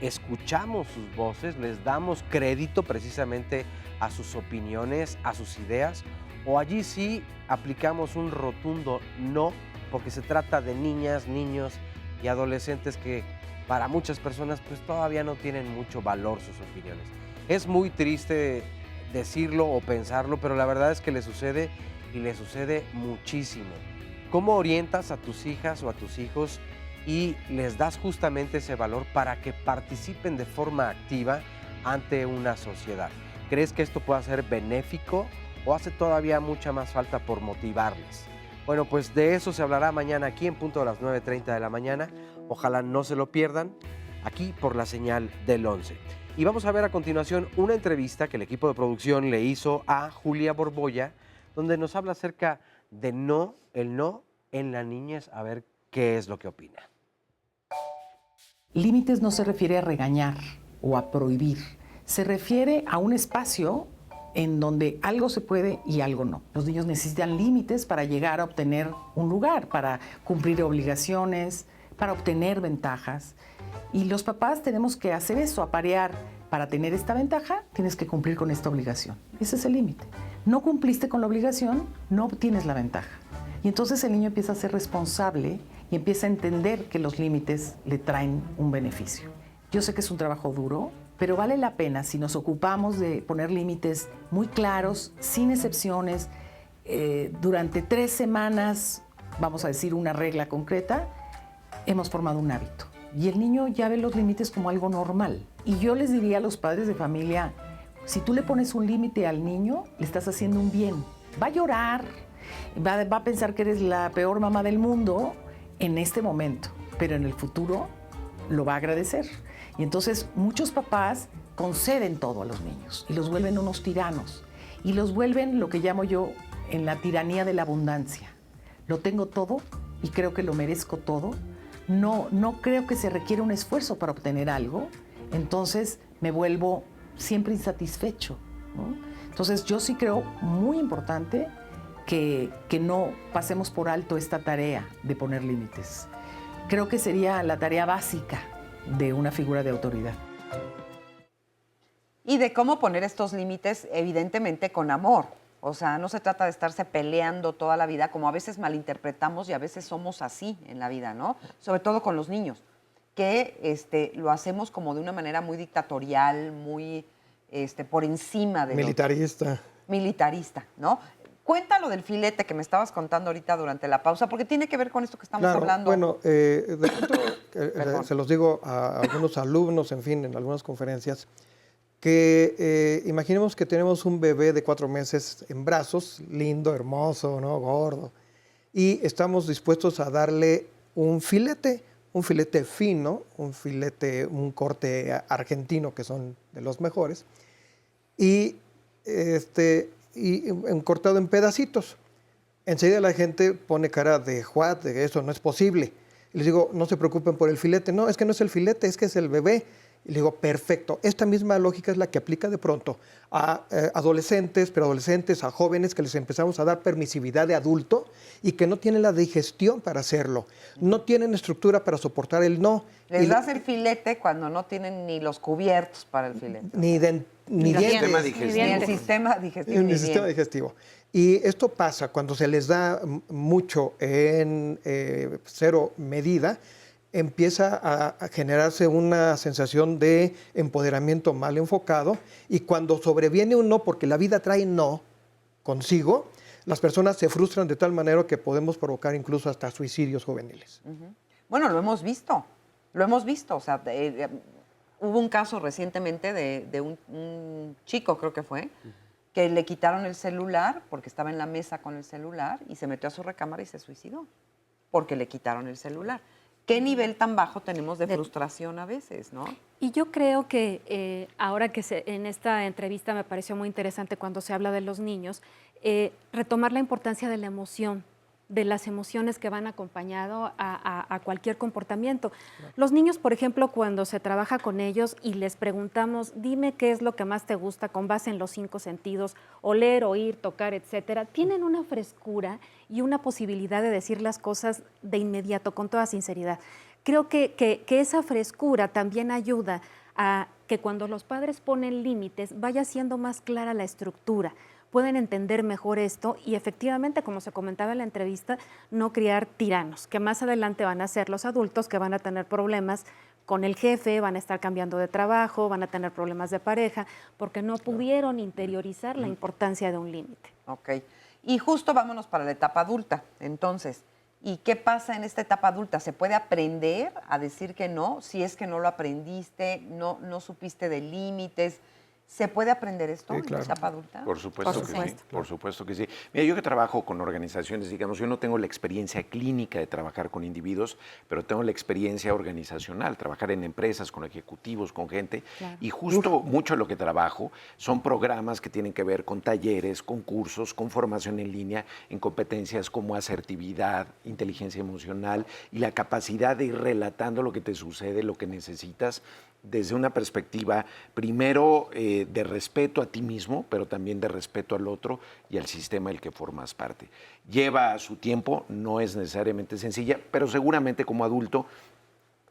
Escuchamos sus voces, les damos crédito precisamente a sus opiniones, a sus ideas, o allí sí aplicamos un rotundo no, porque se trata de niñas, niños y adolescentes que para muchas personas pues todavía no tienen mucho valor sus opiniones. Es muy triste decirlo o pensarlo, pero la verdad es que le sucede y le sucede muchísimo. ¿Cómo orientas a tus hijas o a tus hijos y les das justamente ese valor para que participen de forma activa ante una sociedad? ¿Crees que esto pueda ser benéfico o hace todavía mucha más falta por motivarlas? Bueno, pues de eso se hablará mañana aquí en punto de las 9:30 de la mañana. Ojalá no se lo pierdan, aquí por la señal del 11. Y vamos a ver a continuación una entrevista que el equipo de producción le hizo a Julia Borbolla, donde nos habla acerca de el no en la niñez, a ver qué es lo que opina. Límites no se refiere a regañar o a prohibir, se refiere a un espacio en donde algo se puede y algo no. Los niños necesitan límites para llegar a obtener un lugar, para cumplir obligaciones, para obtener ventajas. Y los papás tenemos que hacer eso, aparear. Para tener esta ventaja, tienes que cumplir con esta obligación. Ese es el límite. No cumpliste con la obligación, no obtienes la ventaja. Y entonces el niño empieza a ser responsable y empieza a entender que los límites le traen un beneficio. Yo sé que es un trabajo duro, pero vale la pena si nos ocupamos de poner límites muy claros, sin excepciones, durante 3 semanas, vamos a decir una regla concreta, hemos formado un hábito. Y el niño ya ve los límites como algo normal. Y yo les diría a los padres de familia, si tú le pones un límite al niño, le estás haciendo un bien. Va a llorar, va a pensar que eres la peor mamá del mundo en este momento, pero en el futuro lo va a agradecer. Y entonces muchos papás conceden todo a los niños y los vuelven unos tiranos y los vuelven lo que llamo yo en la tiranía de la abundancia. Lo tengo todo y creo que lo merezco todo. No creo que se requiera un esfuerzo para obtener algo, entonces me vuelvo siempre insatisfecho, ¿no? Entonces yo sí creo muy importante que no pasemos por alto esta tarea de poner límites. Creo que sería la tarea básica de una figura de autoridad. Y de cómo poner estos límites, evidentemente, con amor. O sea, no se trata de estarse peleando toda la vida, como a veces malinterpretamos y a veces somos así en la vida, ¿no? Sobre todo con los niños, que lo hacemos como de una manera muy dictatorial, muy por encima de... Militarista, ¿no? Cuéntalo del filete que me estabas contando ahorita durante la pausa, porque tiene que ver con esto que estamos hablando. Bueno, de pronto, se los digo a algunos alumnos, en fin, en algunas conferencias, que imaginemos que tenemos un bebé de 4 meses en brazos, lindo, hermoso, ¿no? Gordo, y estamos dispuestos a darle un filete fino, un corte argentino, que son de los mejores, y cortado en pedacitos. Enseguida la gente pone cara de what, de eso no es posible. Y les digo, no se preocupen por el filete. No, es que no es el filete, es que es el bebé. Y le digo, perfecto. Esta misma lógica es la que aplica de pronto a adolescentes, preadolescentes, a jóvenes que les empezamos a dar permisividad de adulto y que no tienen la digestión para hacerlo. No tienen estructura para soportar el no. Les das el filete cuando no tienen ni los cubiertos para el filete. Ni dientes. Ni el sistema digestivo. Y esto pasa cuando se les da mucho en cero medida, empieza a generarse una sensación de empoderamiento mal enfocado, y cuando sobreviene un no, porque la vida trae no consigo, las personas se frustran de tal manera que podemos provocar incluso hasta suicidios juveniles. Bueno, lo hemos visto. O sea, hubo un caso recientemente de un chico, creo que fue, que le quitaron el celular porque estaba en la mesa con el celular y se metió a su recámara y se suicidó porque le quitaron el celular. ¿Qué nivel tan bajo tenemos de frustración a veces, no? Y yo creo que ahora que en esta entrevista me pareció muy interesante cuando se habla de los niños, retomar la importancia de la emoción, de las emociones que van acompañado a cualquier comportamiento. Claro. Los niños, por ejemplo, cuando se trabaja con ellos y les preguntamos, dime qué es lo que más te gusta con base en los 5 sentidos, oler, oír, tocar, etcétera, tienen una frescura y una posibilidad de decir las cosas de inmediato, con toda sinceridad. Creo que esa frescura también ayuda a que cuando los padres ponen límites vaya siendo más clara la estructura, pueden entender mejor esto y efectivamente, como se comentaba en la entrevista, no criar tiranos, que más adelante van a ser los adultos que van a tener problemas con el jefe, van a estar cambiando de trabajo, van a tener problemas de pareja, porque no pudieron interiorizar la importancia de un límite. Ok. Y justo vámonos para la etapa adulta, entonces. ¿Y qué pasa en esta etapa adulta? ¿Se puede aprender a decir que no? Si es que no lo aprendiste, no supiste de límites, ¿Se puede aprender esto Sí, en claro. la etapa adulta? Por supuesto que sí, por supuesto que sí. Mira, yo que trabajo con organizaciones, digamos, yo no tengo la experiencia clínica de trabajar con individuos, pero tengo la experiencia organizacional, trabajar en empresas, con ejecutivos, con gente, Claro. y justo mucho de lo que trabajo son programas que tienen que ver con talleres, con cursos, con formación en línea, en competencias como asertividad, inteligencia emocional y la capacidad de ir relatando lo que te sucede, lo que necesitas, desde una perspectiva, primero, de respeto a ti mismo, pero también de respeto al otro y al sistema del que formas parte. Lleva su tiempo, no es necesariamente sencilla, pero seguramente como adulto,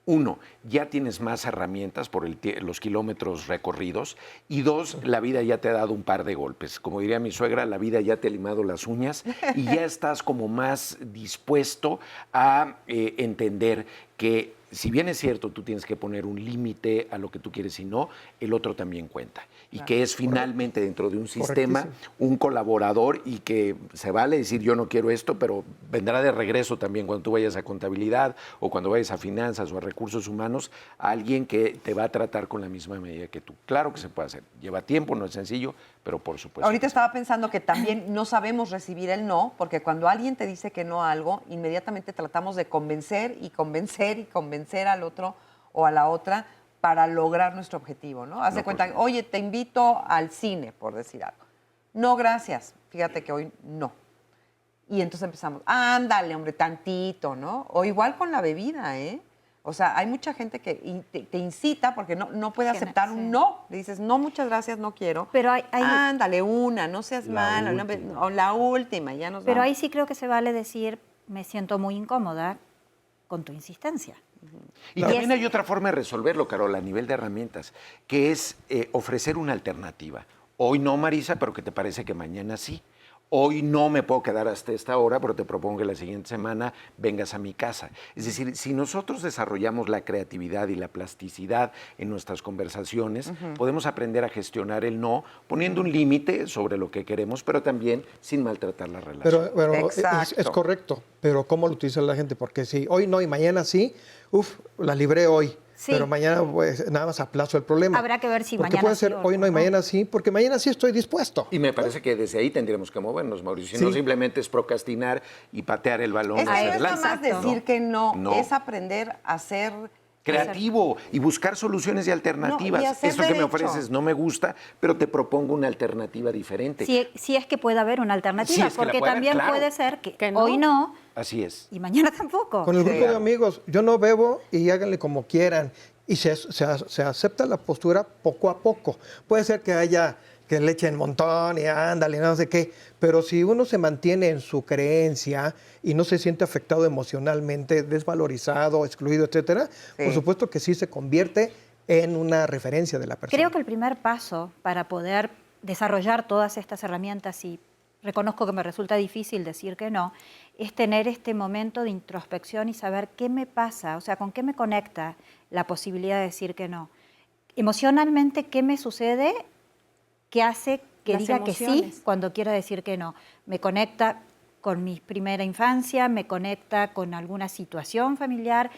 uno, ya tienes más herramientas por los kilómetros recorridos, y dos, la vida ya te ha dado un par de golpes. Como diría mi suegra, la vida ya te ha limado las uñas y ya estás como más dispuesto a entender que, si bien es cierto, tú tienes que poner un límite a lo que tú quieres y no, el otro también cuenta. Y Claro. que es finalmente dentro de un sistema Correctísimo. un colaborador, y que se vale decir yo no quiero esto, pero vendrá de regreso también cuando tú vayas a contabilidad o cuando vayas a finanzas o a recursos humanos, a alguien que te va a tratar con la misma medida que tú. Claro que se puede hacer. Lleva tiempo, no es sencillo, pero por supuesto. Ahorita estaba pensando que también no sabemos recibir el no, porque cuando alguien te dice que no a algo, inmediatamente tratamos de convencer y convencer y convencer al otro o a la otra para lograr nuestro objetivo, ¿no? Haz de cuenta, oye, te invito al cine, por decir algo. No, gracias. Fíjate que hoy no. Y entonces empezamos, ándale, hombre, tantito, ¿no? O igual con la bebida, ¿eh? O sea, hay mucha gente que te incita porque no puede aceptar un no. Le dices, no, muchas gracias, no quiero. Pero hay ándale, una, no seas mala, o la última, ya nos Pero vamos. ahí sí creo que se vale decir, me siento muy incómoda con tu insistencia. Y también hay otra forma de resolverlo, Carola, a nivel de herramientas, que es ofrecer una alternativa. Hoy no, Marisa, pero ¿qué te parece que mañana sí? Hoy no me puedo quedar hasta esta hora, pero te propongo que la siguiente semana vengas a mi casa. Es decir, si nosotros desarrollamos la creatividad y la plasticidad en nuestras conversaciones, podemos aprender a gestionar el no, poniendo un límite sobre lo que queremos, pero también sin maltratar la relación. Pero es correcto, pero ¿cómo lo utiliza la gente? Porque si hoy no y mañana sí, la libré hoy. Sí. Pero mañana pues, nada más aplazo el problema. Habrá que ver si porque mañana puede sí ser o hoy no y no. mañana sí, porque mañana sí estoy dispuesto. Y me parece que desde ahí tendríamos que movernos, Mauricio. Si no, Sí. simplemente es procrastinar y patear el balón. Es que hacia no es nada adelante. más decir que no, No. es aprender a ser Creativo y buscar soluciones y alternativas. No, y hacer Esto que me derecho. ofreces no me gusta, pero te propongo una alternativa diferente. Si es que puede haber una alternativa, Sí, es que la porque puede haber, también claro. puede ser que no. hoy no Así es. y mañana tampoco. Con el grupo de amigos, yo no bebo y háganle como quieran. Y se acepta la postura poco a poco. Puede ser que haya que le echen un montón y ándale, no sé qué. Pero si uno se mantiene en su creencia y no se siente afectado emocionalmente, desvalorizado, excluido, etcétera, por supuesto que sí se convierte en una referencia de la persona. Creo que el primer paso para poder desarrollar todas estas herramientas, y reconozco que me resulta difícil decir que no, es tener este momento de introspección y saber qué me pasa, o sea, con qué me conecta la posibilidad de decir que no. Emocionalmente, ¿qué me sucede que hace que Las diga que sí emociones. cuando quiera decir que no? Me conecta con mi primera infancia, me conecta con alguna situación familiar.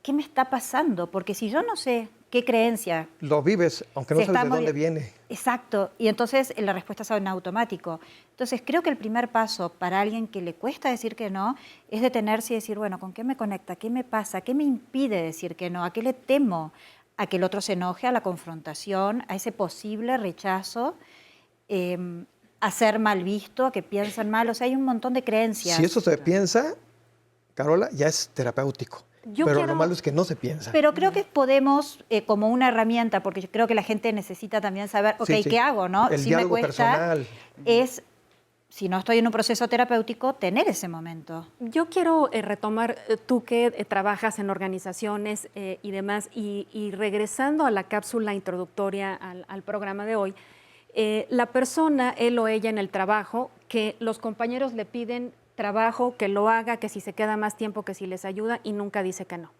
¿Qué me está pasando? Porque si yo no sé qué creencia Lo vives, aunque no se sabes está de dónde movi- viene. Exacto, y entonces la respuesta es en automático. Entonces creo que el primer paso para alguien que le cuesta decir que no es detenerse y decir, bueno, ¿con qué me conecta? ¿Qué me pasa? ¿Qué me impide decir que no? ¿A qué le temo? ¿A que el otro se enoje? ¿A la confrontación? ¿A ese posible rechazo? ¿A ser mal visto? ¿A que piensan mal? O sea, hay un montón de creencias. Si eso se piensa, Carola, ya es terapéutico. Yo Pero quiero- lo malo es que no se piensa. Pero creo que podemos, como una herramienta, porque yo creo que la gente necesita también saber, ok, Sí, sí. ¿qué hago? ¿No? El Si me diálogo cuesta, personal. es, si no estoy en un proceso terapéutico, tener ese momento. Yo quiero retomar, tú que trabajas en organizaciones y demás, y regresando a la cápsula introductoria al programa de hoy, la persona, él o ella en el trabajo, que los compañeros le piden trabajo, que lo haga, que si se queda más tiempo, que si les ayuda, y nunca dice que no.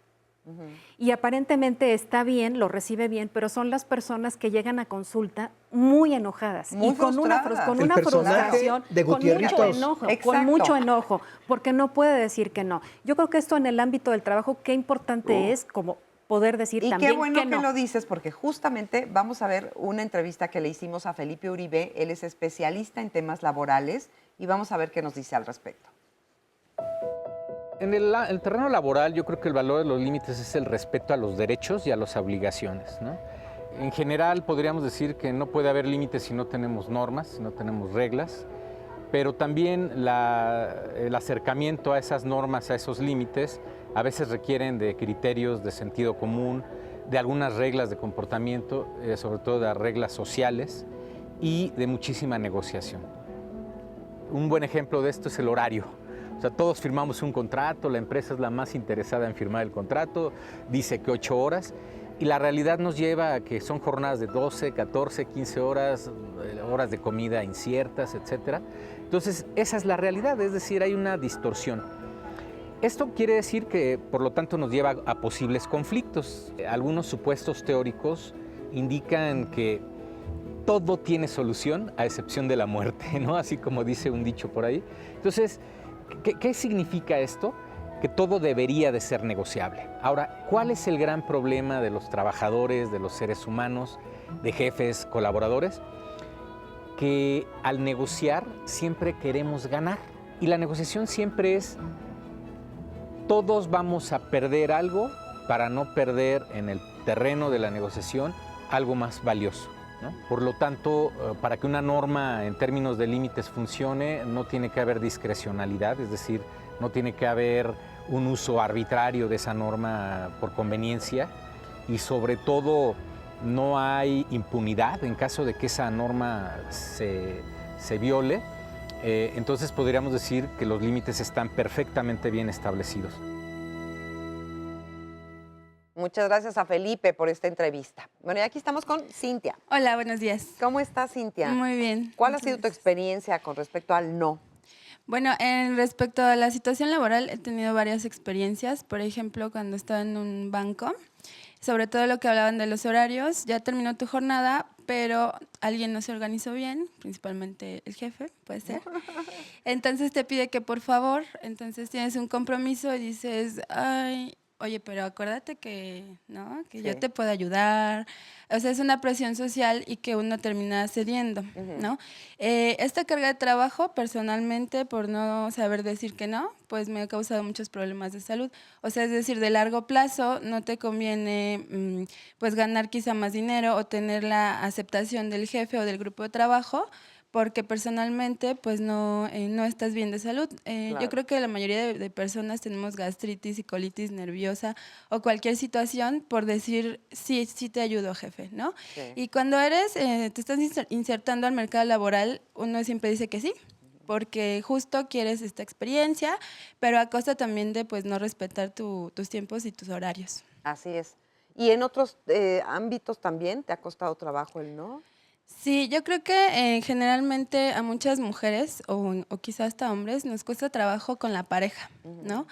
Y aparentemente está bien, lo recibe bien, pero son las personas que llegan a consulta muy enojadas Muy y con una, frustradas. con El una personaje frustración, de con mucho Gutierritos. enojo, Exacto. con mucho enojo, porque no puede decir que no. Yo creo que esto en el ámbito del trabajo, qué importante es como poder decir y también qué bueno que no. lo dices, porque justamente vamos a ver una entrevista que le hicimos a Felipe Uribe. Él es especialista en temas laborales y vamos a ver qué nos dice al respecto. En el terreno laboral yo creo que el valor de los límites es el respeto a los derechos y a las obligaciones, ¿no? En general podríamos decir que no puede haber límites si no tenemos normas, si no tenemos reglas, pero también el acercamiento a esas normas, a esos límites, a veces requieren de criterios de sentido común, de algunas reglas de comportamiento, sobre todo de reglas sociales y de muchísima negociación. Un buen ejemplo de esto es el horario. O sea, todos firmamos un contrato, la empresa es la más interesada en firmar el contrato, dice que 8 horas, y la realidad nos lleva a que son jornadas de 12, 14, 15 horas, horas de comida inciertas, etc. Entonces, esa es la realidad, es decir, hay una distorsión. Esto quiere decir que, por lo tanto, nos lleva a posibles conflictos. Algunos supuestos teóricos indican que todo tiene solución a excepción de la muerte, ¿no? Así como dice un dicho por ahí. Entonces, ¿qué significa esto? Que todo debería de ser negociable. Ahora, ¿cuál es el gran problema de los trabajadores, de los seres humanos, de jefes, colaboradores? Que al negociar siempre queremos ganar. Y la negociación siempre es, todos vamos a perder algo para no perder en el terreno de la negociación algo más valioso, ¿no? Por lo tanto, para que una norma en términos de límites funcione, no tiene que haber discrecionalidad, es decir, no tiene que haber un uso arbitrario de esa norma por conveniencia y sobre todo no hay impunidad en caso de que esa norma se viole. Entonces podríamos decir que los límites están perfectamente bien establecidos. Muchas gracias a Felipe por esta entrevista. Bueno, y aquí estamos con Cintia. Hola, buenos días. ¿Cómo estás, Cintia? Muy bien. ¿Cuál ha sido tu experiencia con respecto al no? Bueno, respecto a la situación laboral, he tenido varias experiencias. Por ejemplo, cuando estaba en un banco, sobre todo lo que hablaban de los horarios, ya terminó tu jornada, pero alguien no se organizó bien, principalmente el jefe, puede ser. Entonces te pide que por favor, entonces tienes un compromiso y dices, ay, oye, pero acuérdate que, ¿no? Que yo te puedo ayudar. O sea, es una presión social y que uno termina cediendo, ¿no? Esta carga de trabajo, personalmente, por no saber decir que no, pues me ha causado muchos problemas de salud. O sea, es decir, de largo plazo no te conviene pues ganar quizá más dinero o tener la aceptación del jefe o del grupo de trabajo, porque personalmente pues no estás bien de salud. Claro. Yo creo que la mayoría de personas tenemos gastritis y colitis nerviosa o cualquier situación por decir, sí te ayudo, jefe, ¿no? Sí. Y cuando te estás insertando al mercado laboral, uno siempre dice que sí, porque justo quieres esta experiencia, pero a costa también de pues no respetar tus tiempos y tus horarios. Así es. ¿Y en otros ámbitos también te ha costado trabajo el no? Sí, yo creo que generalmente a muchas mujeres o quizás hasta hombres nos cuesta trabajo con la pareja, ¿no?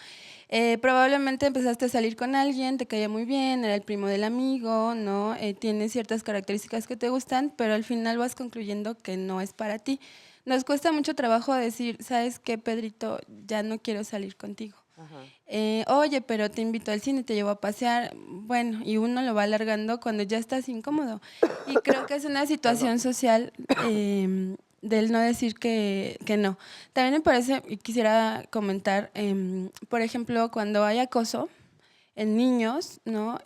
Probablemente empezaste a salir con alguien, te caía muy bien, era el primo del amigo, ¿no? Tiene ciertas características que te gustan, pero al final vas concluyendo que no es para ti. Nos cuesta mucho trabajo decir, ¿sabes qué, Pedrito? Ya no quiero salir contigo. Oye, pero te invito al cine, te llevo a pasear, bueno, y uno lo va alargando cuando ya estás incómodo. Y creo que es una situación social del no decir que no. También me parece, y quisiera comentar, por ejemplo, cuando hay acoso en niños, ¿no?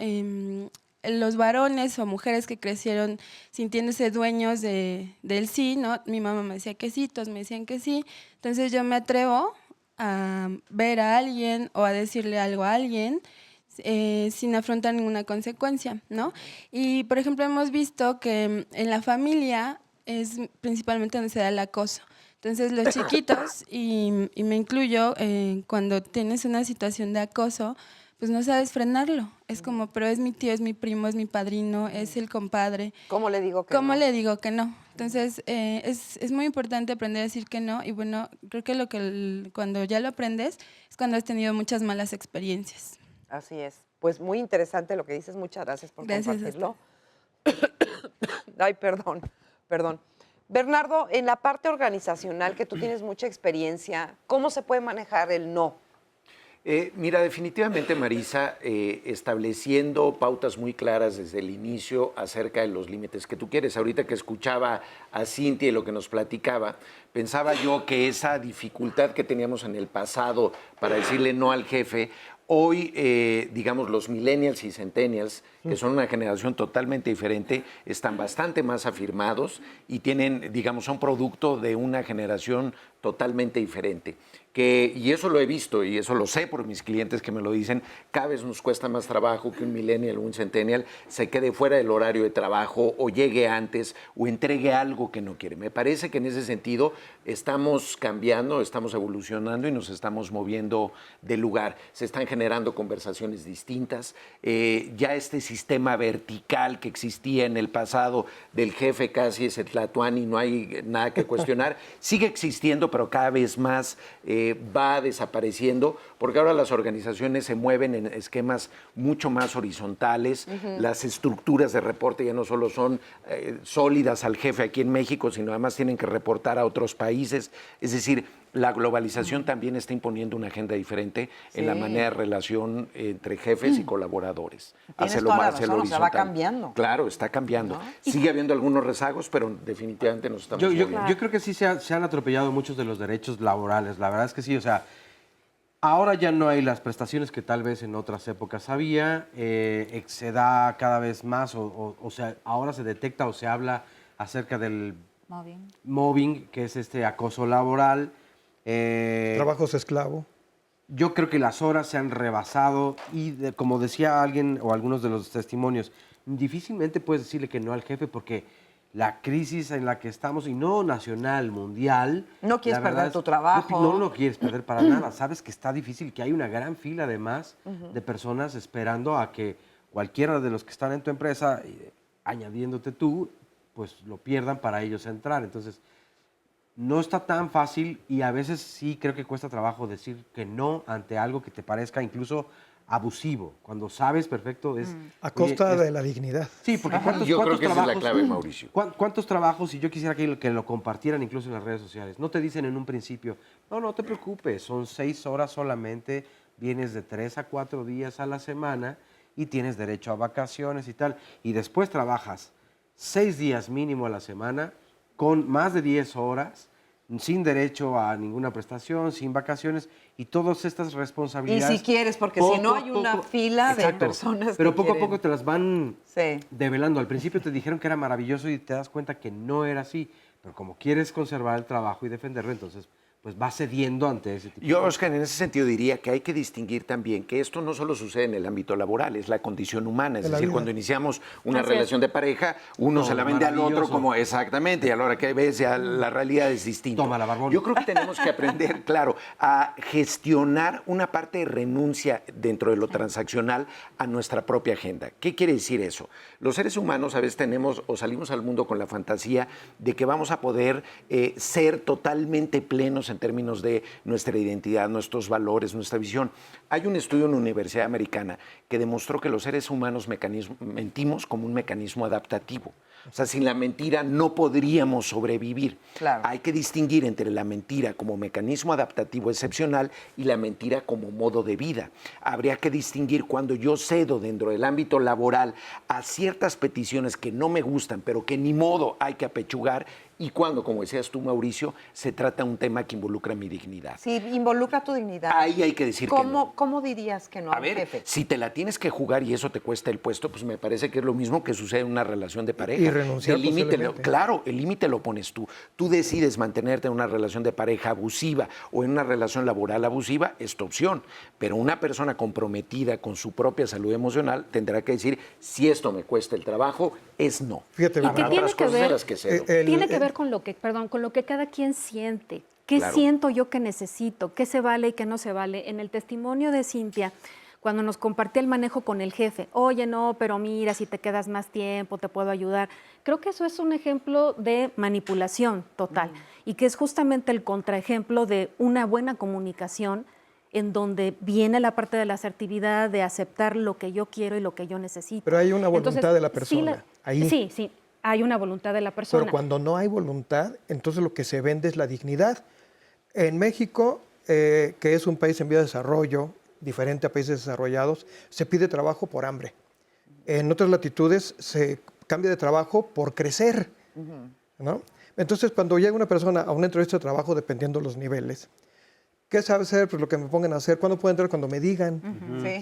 Los varones o mujeres que crecieron sintiéndose dueños del sí, ¿no? Mi mamá me decía que sí, todos me decían que sí, entonces yo me atrevo a ver a alguien o a decirle algo a alguien sin afrontar ninguna consecuencia, ¿no? Y, por ejemplo, hemos visto que en la familia es principalmente donde se da el acoso. Entonces, los chiquitos, y me incluyo, cuando tienes una situación de acoso, pues no sabes frenarlo. Es como, pero es mi tío, es mi primo, es mi padrino, es el compadre. ¿Cómo le digo que no? ¿Cómo le digo que no? Entonces, es muy importante aprender a decir que no. Y bueno, creo que cuando ya lo aprendes es cuando has tenido muchas malas experiencias. Así es. Pues muy interesante lo que dices. Muchas gracias por compartirlo. Ay, perdón. Bernardo, en la parte organizacional, que tú tienes mucha experiencia, ¿cómo se puede manejar el no? Mira, definitivamente, Marisa, estableciendo pautas muy claras desde el inicio acerca de los límites que tú quieres. Ahorita que escuchaba a Cintia y lo que nos platicaba, pensaba yo que esa dificultad que teníamos en el pasado para decirle no al jefe, hoy, digamos, los millennials y centennials, que son una generación totalmente diferente, están bastante más afirmados y tienen, digamos, son producto de una generación totalmente diferente. Y eso lo he visto y eso lo sé por mis clientes que me lo dicen, cada vez nos cuesta más trabajo que un millennial o un centennial se quede fuera del horario de trabajo o llegue antes o entregue algo que no quiere. Me parece que en ese sentido estamos cambiando, estamos evolucionando y nos estamos moviendo de lugar. Se están generando conversaciones distintas. Ya este sistema vertical que existía en el pasado del jefe casi es el tlatoani, no hay nada que cuestionar, sigue existiendo, pero cada vez más va desapareciendo, porque ahora las organizaciones se mueven en esquemas mucho más horizontales, las estructuras de reporte ya no solo son sólidas al jefe aquí en México, sino además tienen que reportar a otros países, es decir, la globalización también está imponiendo una agenda diferente en la manera de relación entre jefes y colaboradores. Tienes toda la razón, o sea, va cambiando. Claro, está cambiando. Sigue habiendo algunos rezagos, pero definitivamente nos estamos moviendo. Yo creo que sí se han atropellado muchos de los derechos laborales. La verdad es que sí, o sea, ahora ya no hay las prestaciones que tal vez en otras épocas había. Se da cada vez más, o sea, ahora se detecta o se habla acerca del mobbing, que es este acoso laboral. Trabajos esclavo. Yo creo que las horas se han rebasado y, como decía alguien o algunos de los testimonios, difícilmente puedes decirle que no al jefe porque la crisis en la que estamos, y no nacional, mundial... No quieres perder tu trabajo. No lo quieres perder para nada. Sabes que está difícil, que hay una gran fila además de personas esperando a que cualquiera de los que están en tu empresa, añadiéndote tú, pues lo pierdan para ellos entrar. Entonces... no está tan fácil y a veces sí creo que cuesta trabajo decir que no ante algo que te parezca incluso abusivo, cuando sabes perfecto es... A costa de la dignidad. Sí, porque yo creo que esa es la clave, Mauricio. ¿Cuántos trabajos, y yo quisiera que lo compartieran incluso en las redes sociales, no te dicen en un principio, no te preocupes, son 6 horas solamente, vienes de 3 a 4 días a la semana y tienes derecho a vacaciones y tal, y después trabajas 6 días mínimo a la semana, con más de 10 horas, sin derecho a ninguna prestación, sin vacaciones y todas estas responsabilidades. Y si quieres, porque si no hay una fila de personas pero que poco quieren. a poco te las van develando. Al principio te dijeron que era maravilloso y te das cuenta que no era así, pero como quieres conservar el trabajo y defenderlo, entonces pues va cediendo ante ese tipo Yo, de Oscar, en ese sentido diría que hay que distinguir también que esto no solo sucede en el ámbito laboral, es la condición humana. Es decir, cuando iniciamos una relación de pareja, uno se la vende al otro como exactamente, y a la hora que ves ya la realidad es distinta. Toma la barbón. Yo creo que tenemos que aprender, claro, a gestionar una parte de renuncia dentro de lo transaccional a nuestra propia agenda. ¿Qué quiere decir eso? Los seres humanos a veces tenemos o salimos al mundo con la fantasía de que vamos a poder ser totalmente plenos en términos de nuestra identidad, nuestros valores, nuestra visión. Hay un estudio en la Universidad Americana que demostró que los seres humanos mentimos como un mecanismo adaptativo. O sea, sin la mentira no podríamos sobrevivir. Claro. Hay que distinguir entre la mentira como mecanismo adaptativo excepcional y la mentira como modo de vida. Habría que distinguir cuando yo cedo dentro del ámbito laboral a ciertas peticiones que no me gustan, pero que ni modo hay que apechugar, y cuando, como decías tú, Mauricio, se trata de un tema que involucra mi dignidad. Sí, involucra tu dignidad. Ahí hay que decir que no. ¿Cómo dirías que no A al ver, jefe? si te la tienes que jugar y eso te cuesta el puesto, pues me parece que es lo mismo que sucede en una relación de pareja. Y renunciar El límite posiblemente. claro, el límite lo pones tú. Tú decides mantenerte en una relación de pareja abusiva o en una relación laboral abusiva, es tu opción. Pero una persona comprometida con su propia salud emocional tendrá que decir, si esto me cuesta el trabajo, es no. Fíjate, Y que Habrá tiene otras que cosas de ver, las que cedo. tiene que ver con lo que, con lo que cada quien siente. ¿Qué Claro. siento yo que necesito? ¿Qué se vale y qué no se vale? En el testimonio de Cintia, cuando nos compartía el manejo con el jefe, oye, no, pero mira, si te quedas más tiempo, te puedo ayudar. Creo que eso es un ejemplo de manipulación total y que es justamente el contraejemplo de una buena comunicación en donde viene la parte de la asertividad, de aceptar lo que yo quiero y lo que yo necesito. Pero hay una voluntad Entonces, de la persona. Ahí. Sí, hay una voluntad de la persona. Pero cuando no hay voluntad, entonces lo que se vende es la dignidad. En México, que es un país en vía de desarrollo, diferente a países desarrollados, se pide trabajo por hambre. En otras latitudes se cambia de trabajo por crecer, ¿no? Entonces, cuando llega una persona a una entrevista de trabajo, dependiendo de los niveles, ¿qué sabe hacer? Pues lo que me pongan a hacer. ¿Cuándo puedo entrar? Cuando me digan.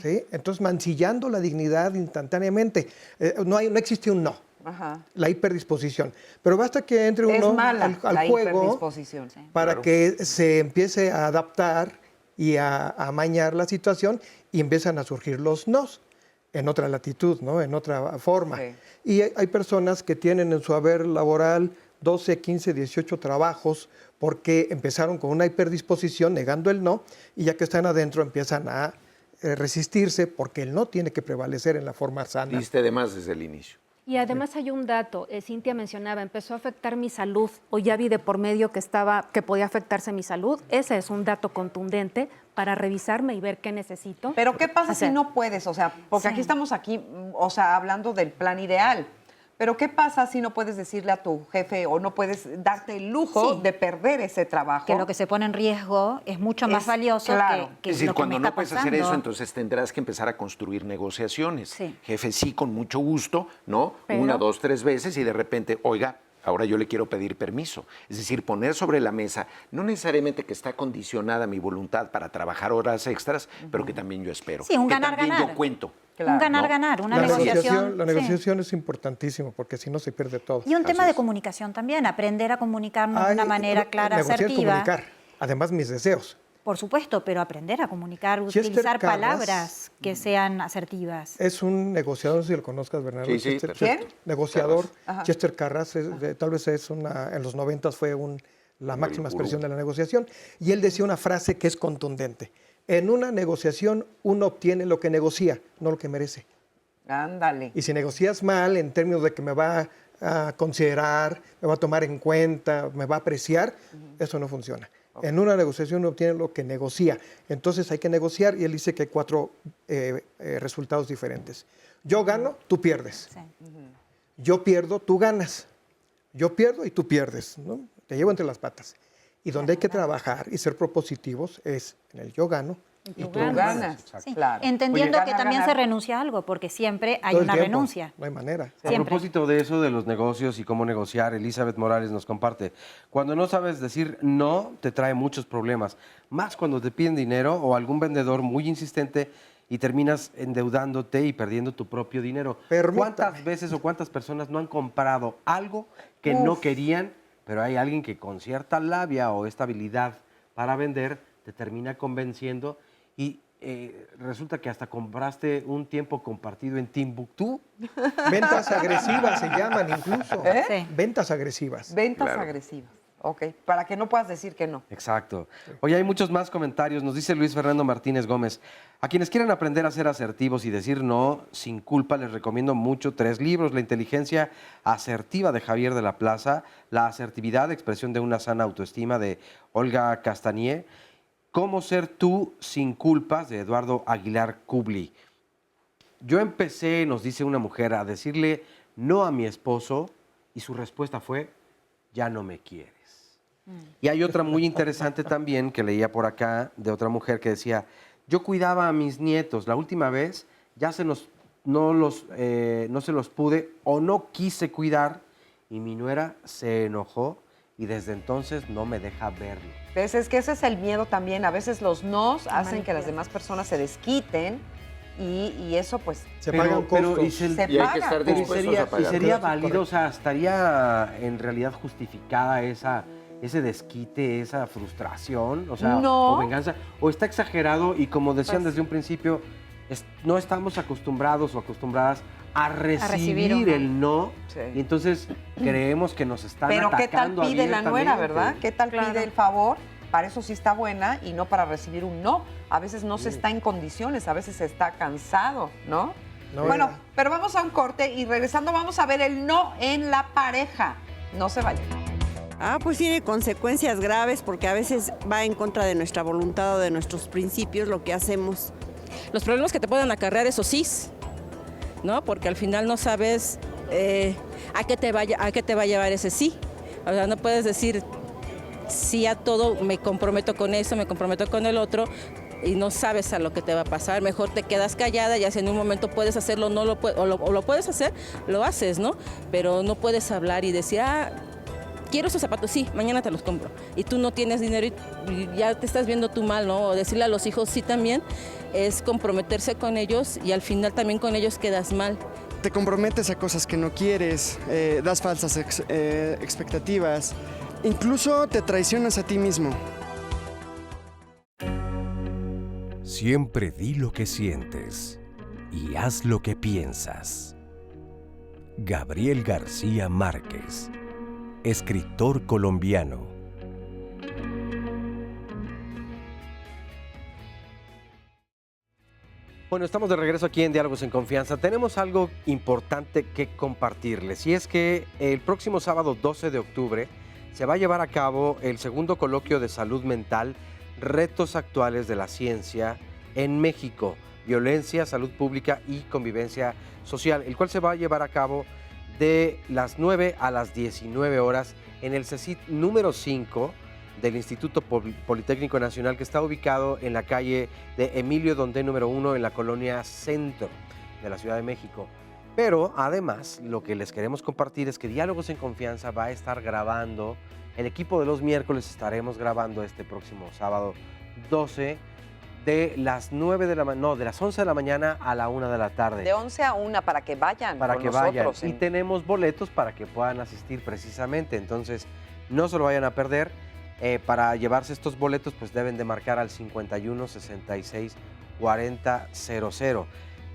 ¿Sí? Entonces, mancillando la dignidad instantáneamente. No existe un no. La hiperdisposición. Pero basta que entre uno al juego para que se empiece a adaptar y a amañar la situación y empiezan a surgir los nos en otra latitud, ¿no? En otra forma. Y hay personas que tienen en su haber laboral 12, 15, 18 trabajos porque empezaron con una hiperdisposición negando el no y ya que están adentro empiezan a resistirse porque el no tiene que prevalecer en la forma sana. Diste de más desde el inicio. Y además hay un dato, Cintia mencionaba, empezó a afectar mi salud o ya vi de por medio que podía afectarse mi salud. Ese es un dato contundente para revisarme y ver qué necesito. Pero ¿qué pasa si no puedes? O sea, porque aquí estamos hablando del plan ideal. Pero ¿qué pasa si no puedes decirle a tu jefe o no puedes darte el lujo de perder ese trabajo? Que lo que se pone en riesgo es mucho más valioso que es decir, lo que cuando me está no puedes pasando. hacer eso, entonces tendrás que empezar a construir negociaciones. Jefe, sí, con mucho gusto, ¿no? Pero... 1, 2, 3 veces y de repente, oiga, ahora yo le quiero pedir permiso. Es decir, poner sobre la mesa, no necesariamente que está condicionada mi voluntad para trabajar horas extras, pero que también yo espero. Sí, un que ganar-ganar. también yo cuento. Un ganar-ganar, una negociación. La negociación es importantísima porque si no se pierde todo. Y un tema de comunicación también, aprender a comunicarnos de una manera clara, negociar, asertiva. Comunicar, además mis deseos. Por supuesto, pero aprender a comunicar, utilizar palabras que sean asertivas. Es un negociador, no sé si lo conozcas, Bernardo. Sí, ¿Quién? Negociador, Chester Carras, tal vez en los 90 fue la máxima expresión de la negociación, y él decía una frase que es contundente. En una negociación uno obtiene lo que negocia, no lo que merece. Ándale. Y si negocias mal, en términos de que me va a considerar, me va a tomar en cuenta, me va a apreciar, eso no funciona. En una negociación uno obtiene lo que negocia. Entonces hay que negociar y él dice que hay 4 resultados diferentes. Yo gano, tú pierdes. Yo pierdo, tú ganas. Yo pierdo y tú pierdes, ¿no? Te llevo entre las patas. Y donde hay que trabajar y ser propositivos es en el yo gano y tú ganas. Sí. Entendiendo que también se renuncia a algo, porque siempre hay una renuncia. No hay manera. A propósito de eso, de los negocios y cómo negociar, Elizabeth Morales nos comparte. Cuando no sabes decir no, te trae muchos problemas. Más cuando te piden dinero o algún vendedor muy insistente y terminas endeudándote y perdiendo tu propio dinero. ¿Cuántas veces o cuántas personas no han comprado algo que no querían, pero hay alguien que con cierta labia o esta habilidad para vender te termina convenciendo y resulta que hasta compraste un tiempo compartido en Timbuktu? Ventas agresivas se llaman incluso. Ventas agresivas. Ventas agresivas. Ok, para que no puedas decir que no. Exacto. Oye, hay muchos más comentarios. Nos dice Luis Fernando Martínez Gómez. A quienes quieran aprender a ser asertivos y decir no sin culpa, les recomiendo mucho 3 libros. La inteligencia asertiva de Javier de la Plaza, La asertividad, expresión de una sana autoestima de Olga Castanier, Cómo ser tú sin culpas de Eduardo Aguilar Kubli. Yo empecé, nos dice una mujer, a decirle no a mi esposo y su respuesta fue, ya no me quieres. Y hay otra muy interesante también que leía por acá de otra mujer que decía, yo cuidaba a mis nietos, la última vez ya no se los pude o no quise cuidar y mi nuera se enojó y desde entonces no me deja verlo. ¿Ves? Es que ese es el miedo también. A veces los nos hacen que las demás personas se desquiten y eso pues... Se pagan costos. Y hay que estar dispuestos a pagar. Y sería válido, o sea, estaría en realidad justificada ese desquite, esa frustración, o sea, o venganza, o está exagerado y como decían desde un principio, no estamos acostumbrados o acostumbradas a recibir el no, y entonces creemos que nos están atacando. Pero ¿qué tal pide la nuera, verdad? ¿Qué tal pide el favor? Para eso sí está buena y no para recibir un no. A veces no se está en condiciones, a veces se está cansado, ¿no? Bueno, pero vamos a un corte y regresando vamos a ver el no en la pareja. No se vayan. Pues tiene consecuencias graves porque a veces va en contra de nuestra voluntad o de nuestros principios lo que hacemos. Los problemas que te pueden acarrear esos sís, ¿no? Porque al final no sabes a qué te va a llevar ese sí. O sea, no puedes decir sí a todo, me comprometo con eso, me comprometo con el otro, y no sabes a lo que te va a pasar, mejor te quedas callada, ya si en un momento puedes hacerlo, no lo o lo puedes hacer, lo haces, ¿no? Pero no puedes hablar y decir, quiero esos zapatos, sí, mañana te los compro. Y tú no tienes dinero y ya te estás viendo tú mal, ¿no? O decirle a los hijos sí también es comprometerse con ellos y al final también con ellos quedas mal. Te comprometes a cosas que no quieres, das falsas expectativas, incluso te traicionas a ti mismo. Siempre di lo que sientes y haz lo que piensas. Gabriel García Márquez, escritor colombiano. Bueno, estamos de regreso aquí en Diálogos en Confianza. Tenemos algo importante que compartirles y es que el próximo sábado 12 de octubre se va a llevar a cabo el segundo coloquio de salud mental, retos actuales de la ciencia en México, violencia, salud pública y convivencia social, el cual se va a llevar a cabo de las 9 a las 19 horas en el CECIT número 5 del Instituto Politécnico Nacional, que está ubicado en la calle de Emilio Dondé número 1 en la colonia Centro de la Ciudad de México. Pero además, lo que les queremos compartir es que Diálogos en Confianza va a estar grabando, el equipo de los miércoles estaremos grabando este próximo sábado 12 de las 9 de la no, de las 11 de la mañana a la 1 de la tarde. De 11 a 1 para que vayan para con que vayan. nosotros. Y tenemos boletos para que puedan asistir precisamente. Entonces, no se lo vayan a perder. Para llevarse estos boletos, pues deben de marcar al 51 66 40 00.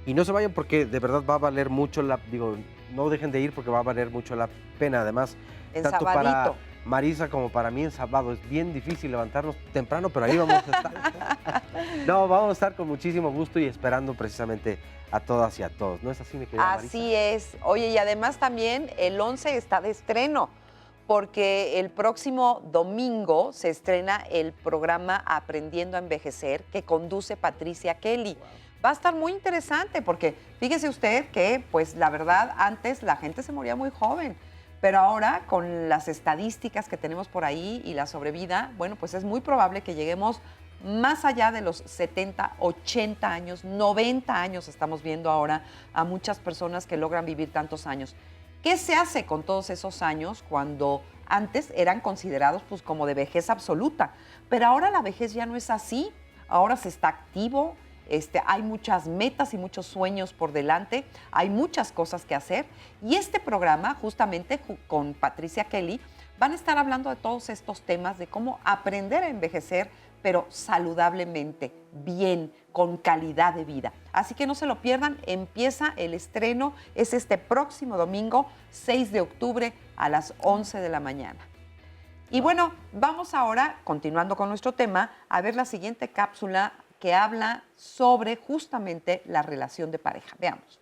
Y no se vayan porque de verdad va a valer mucho no dejen de ir porque va a valer mucho la pena. Además, en tanto sabadito. Para Marisa como para mí en sábado es bien difícil levantarnos temprano, pero ahí vamos a estar. No, vamos a estar con muchísimo gusto y esperando precisamente a todas y a todos. ¿No es así, mi querida Marisa? Así es. Oye, y además también el 11 está de estreno, porque el próximo domingo se estrena el programa Aprendiendo a Envejecer que conduce Patricia Kelly. Va a estar muy interesante porque fíjese usted que, pues la verdad, antes la gente se moría muy joven, pero ahora con las estadísticas que tenemos por ahí y la sobrevida, bueno, pues es muy probable que lleguemos más allá de los 70, 80 años, 90 años estamos viendo ahora a muchas personas que logran vivir tantos años. ¿Qué se hace con todos esos años cuando antes eran considerados pues como de vejez absoluta? Pero ahora la vejez ya no es así, ahora se está activo, hay muchas metas y muchos sueños por delante, hay muchas cosas que hacer y este programa justamente con Patricia Kelly van a estar hablando de todos estos temas de cómo aprender a envejecer pero saludablemente, bien, con calidad de vida. Así que no se lo pierdan, empieza el estreno, es este próximo domingo, 6 de octubre a las 11 de la mañana. Y bueno, vamos ahora, continuando con nuestro tema, a ver la siguiente cápsula que habla sobre justamente la relación de pareja. Veamos.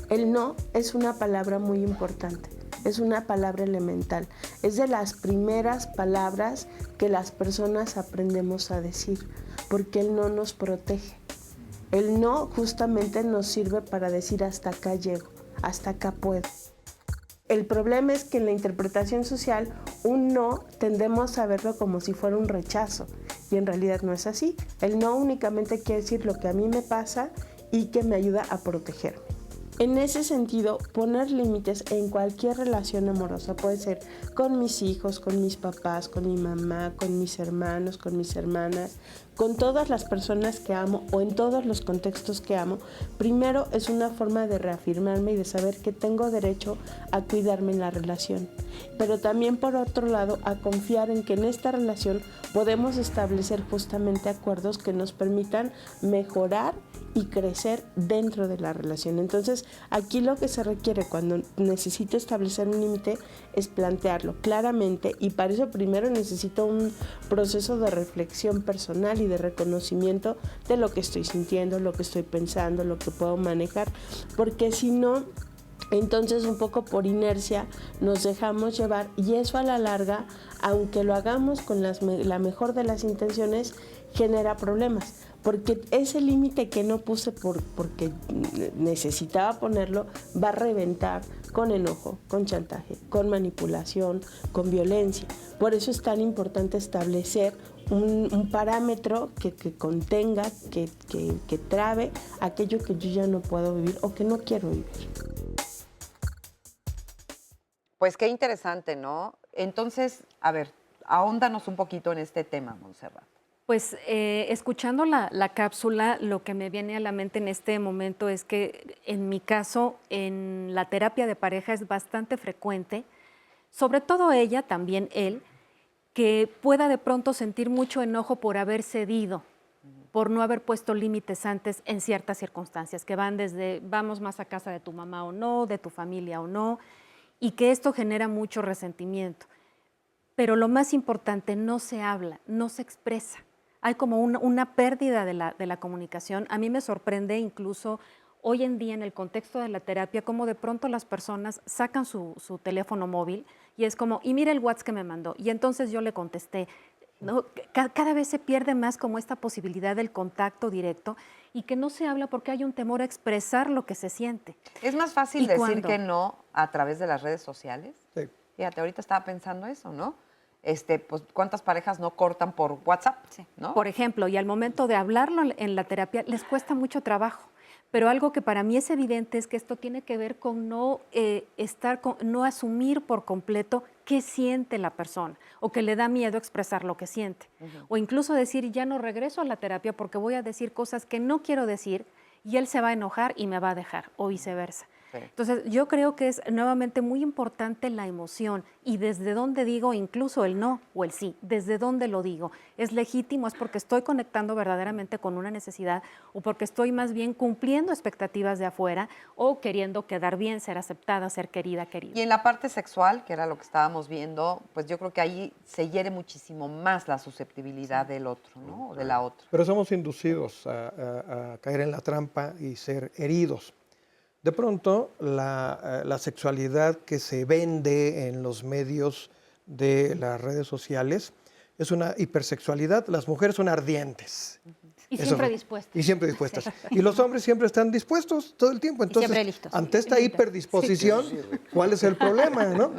El no es una palabra muy importante. Es una palabra elemental. Es de las primeras palabras que las personas aprendemos a decir, porque el no nos protege. El no justamente nos sirve para decir hasta acá llego, hasta acá puedo. El problema es que en la interpretación social, un no tendemos a verlo como si fuera un rechazo, y en realidad no es así. El no únicamente quiere decir lo que a mí me pasa y que me ayuda a protegerme. En ese sentido, poner límites en cualquier relación amorosa, puede ser con mis hijos, con mis papás, con mi mamá, con mis hermanos, con mis hermanas, con todas las personas que amo o en todos los contextos que amo, primero es una forma de reafirmarme y de saber que tengo derecho a cuidarme en la relación. Pero también, por otro lado, a confiar en que en esta relación podemos establecer justamente acuerdos que nos permitan mejorar y crecer dentro de la relación. Entonces, aquí lo que se requiere cuando necesito establecer un límite es plantearlo claramente, y para eso primero necesito un proceso de reflexión personal y de reconocimiento de lo que estoy sintiendo, lo que estoy pensando, lo que puedo manejar, porque si no, Entonces, un poco por inercia nos dejamos llevar y eso a la larga, aunque lo hagamos con la mejor de las intenciones, genera problemas. Porque ese límite que no puse porque necesitaba ponerlo, va a reventar con enojo, con chantaje, con manipulación, con violencia. Por eso es tan importante establecer un parámetro que contenga, que trabe aquello que yo ya no puedo vivir o que no quiero vivir. Pues qué interesante, ¿no? Entonces, a ver, ahóndanos un poquito en este tema, Montserrat. Pues escuchando la cápsula, lo que me viene a la mente en este momento es que en mi caso, en la terapia de pareja es bastante frecuente, sobre todo ella, también él, que pueda de pronto sentir mucho enojo por haber cedido, por no haber puesto límites antes en ciertas circunstancias, que van desde vamos más a casa de tu mamá o no, de tu familia o no, y que esto genera mucho resentimiento. Pero lo más importante, no se habla, no se expresa. Hay como una pérdida de la comunicación. A mí me sorprende incluso hoy en día en el contexto de la terapia, cómo de pronto las personas sacan su teléfono móvil y es como, y mira el WhatsApp que me mandó. Y entonces yo le contesté. ¿No? Cada vez se pierde más como esta posibilidad del contacto directo y que no se habla porque hay un temor a expresar lo que se siente. ¿Es más fácil decir que no a través de las redes sociales? Sí. Fíjate, ahorita estaba pensando eso, ¿no? Pues, ¿cuántas parejas no cortan por WhatsApp? Sí. ¿No? Por ejemplo, y al momento de hablarlo en la terapia les cuesta mucho trabajo. Pero algo que para mí es evidente es que esto tiene que ver con no asumir por completo qué siente la persona o que le da miedo expresar lo que siente. O incluso decir, ya no regreso a la terapia porque voy a decir cosas que no quiero decir y él se va a enojar y me va a dejar, o viceversa. Sí. Entonces, yo creo que es nuevamente muy importante la emoción y desde dónde digo incluso el no o el sí, desde dónde lo digo. ¿Es legítimo? ¿Es porque estoy conectando verdaderamente con una necesidad o porque estoy más bien cumpliendo expectativas de afuera o queriendo quedar bien, ser aceptada, ser querida, querida? Y en la parte sexual, que era lo que estábamos viendo, pues yo creo que ahí se hiere muchísimo más la susceptibilidad del otro, ¿no? O de la otra. Pero somos inducidos a caer en la trampa y ser heridos. De pronto, la sexualidad que se vende en los medios de las redes sociales es una hipersexualidad. Las mujeres son ardientes. Y siempre dispuestas. Y siempre dispuestas. Y los hombres siempre están dispuestos todo el tiempo. Entonces, siempre listos. Ante esta hiperdisposición, ¿cuál es el problema? ¿No?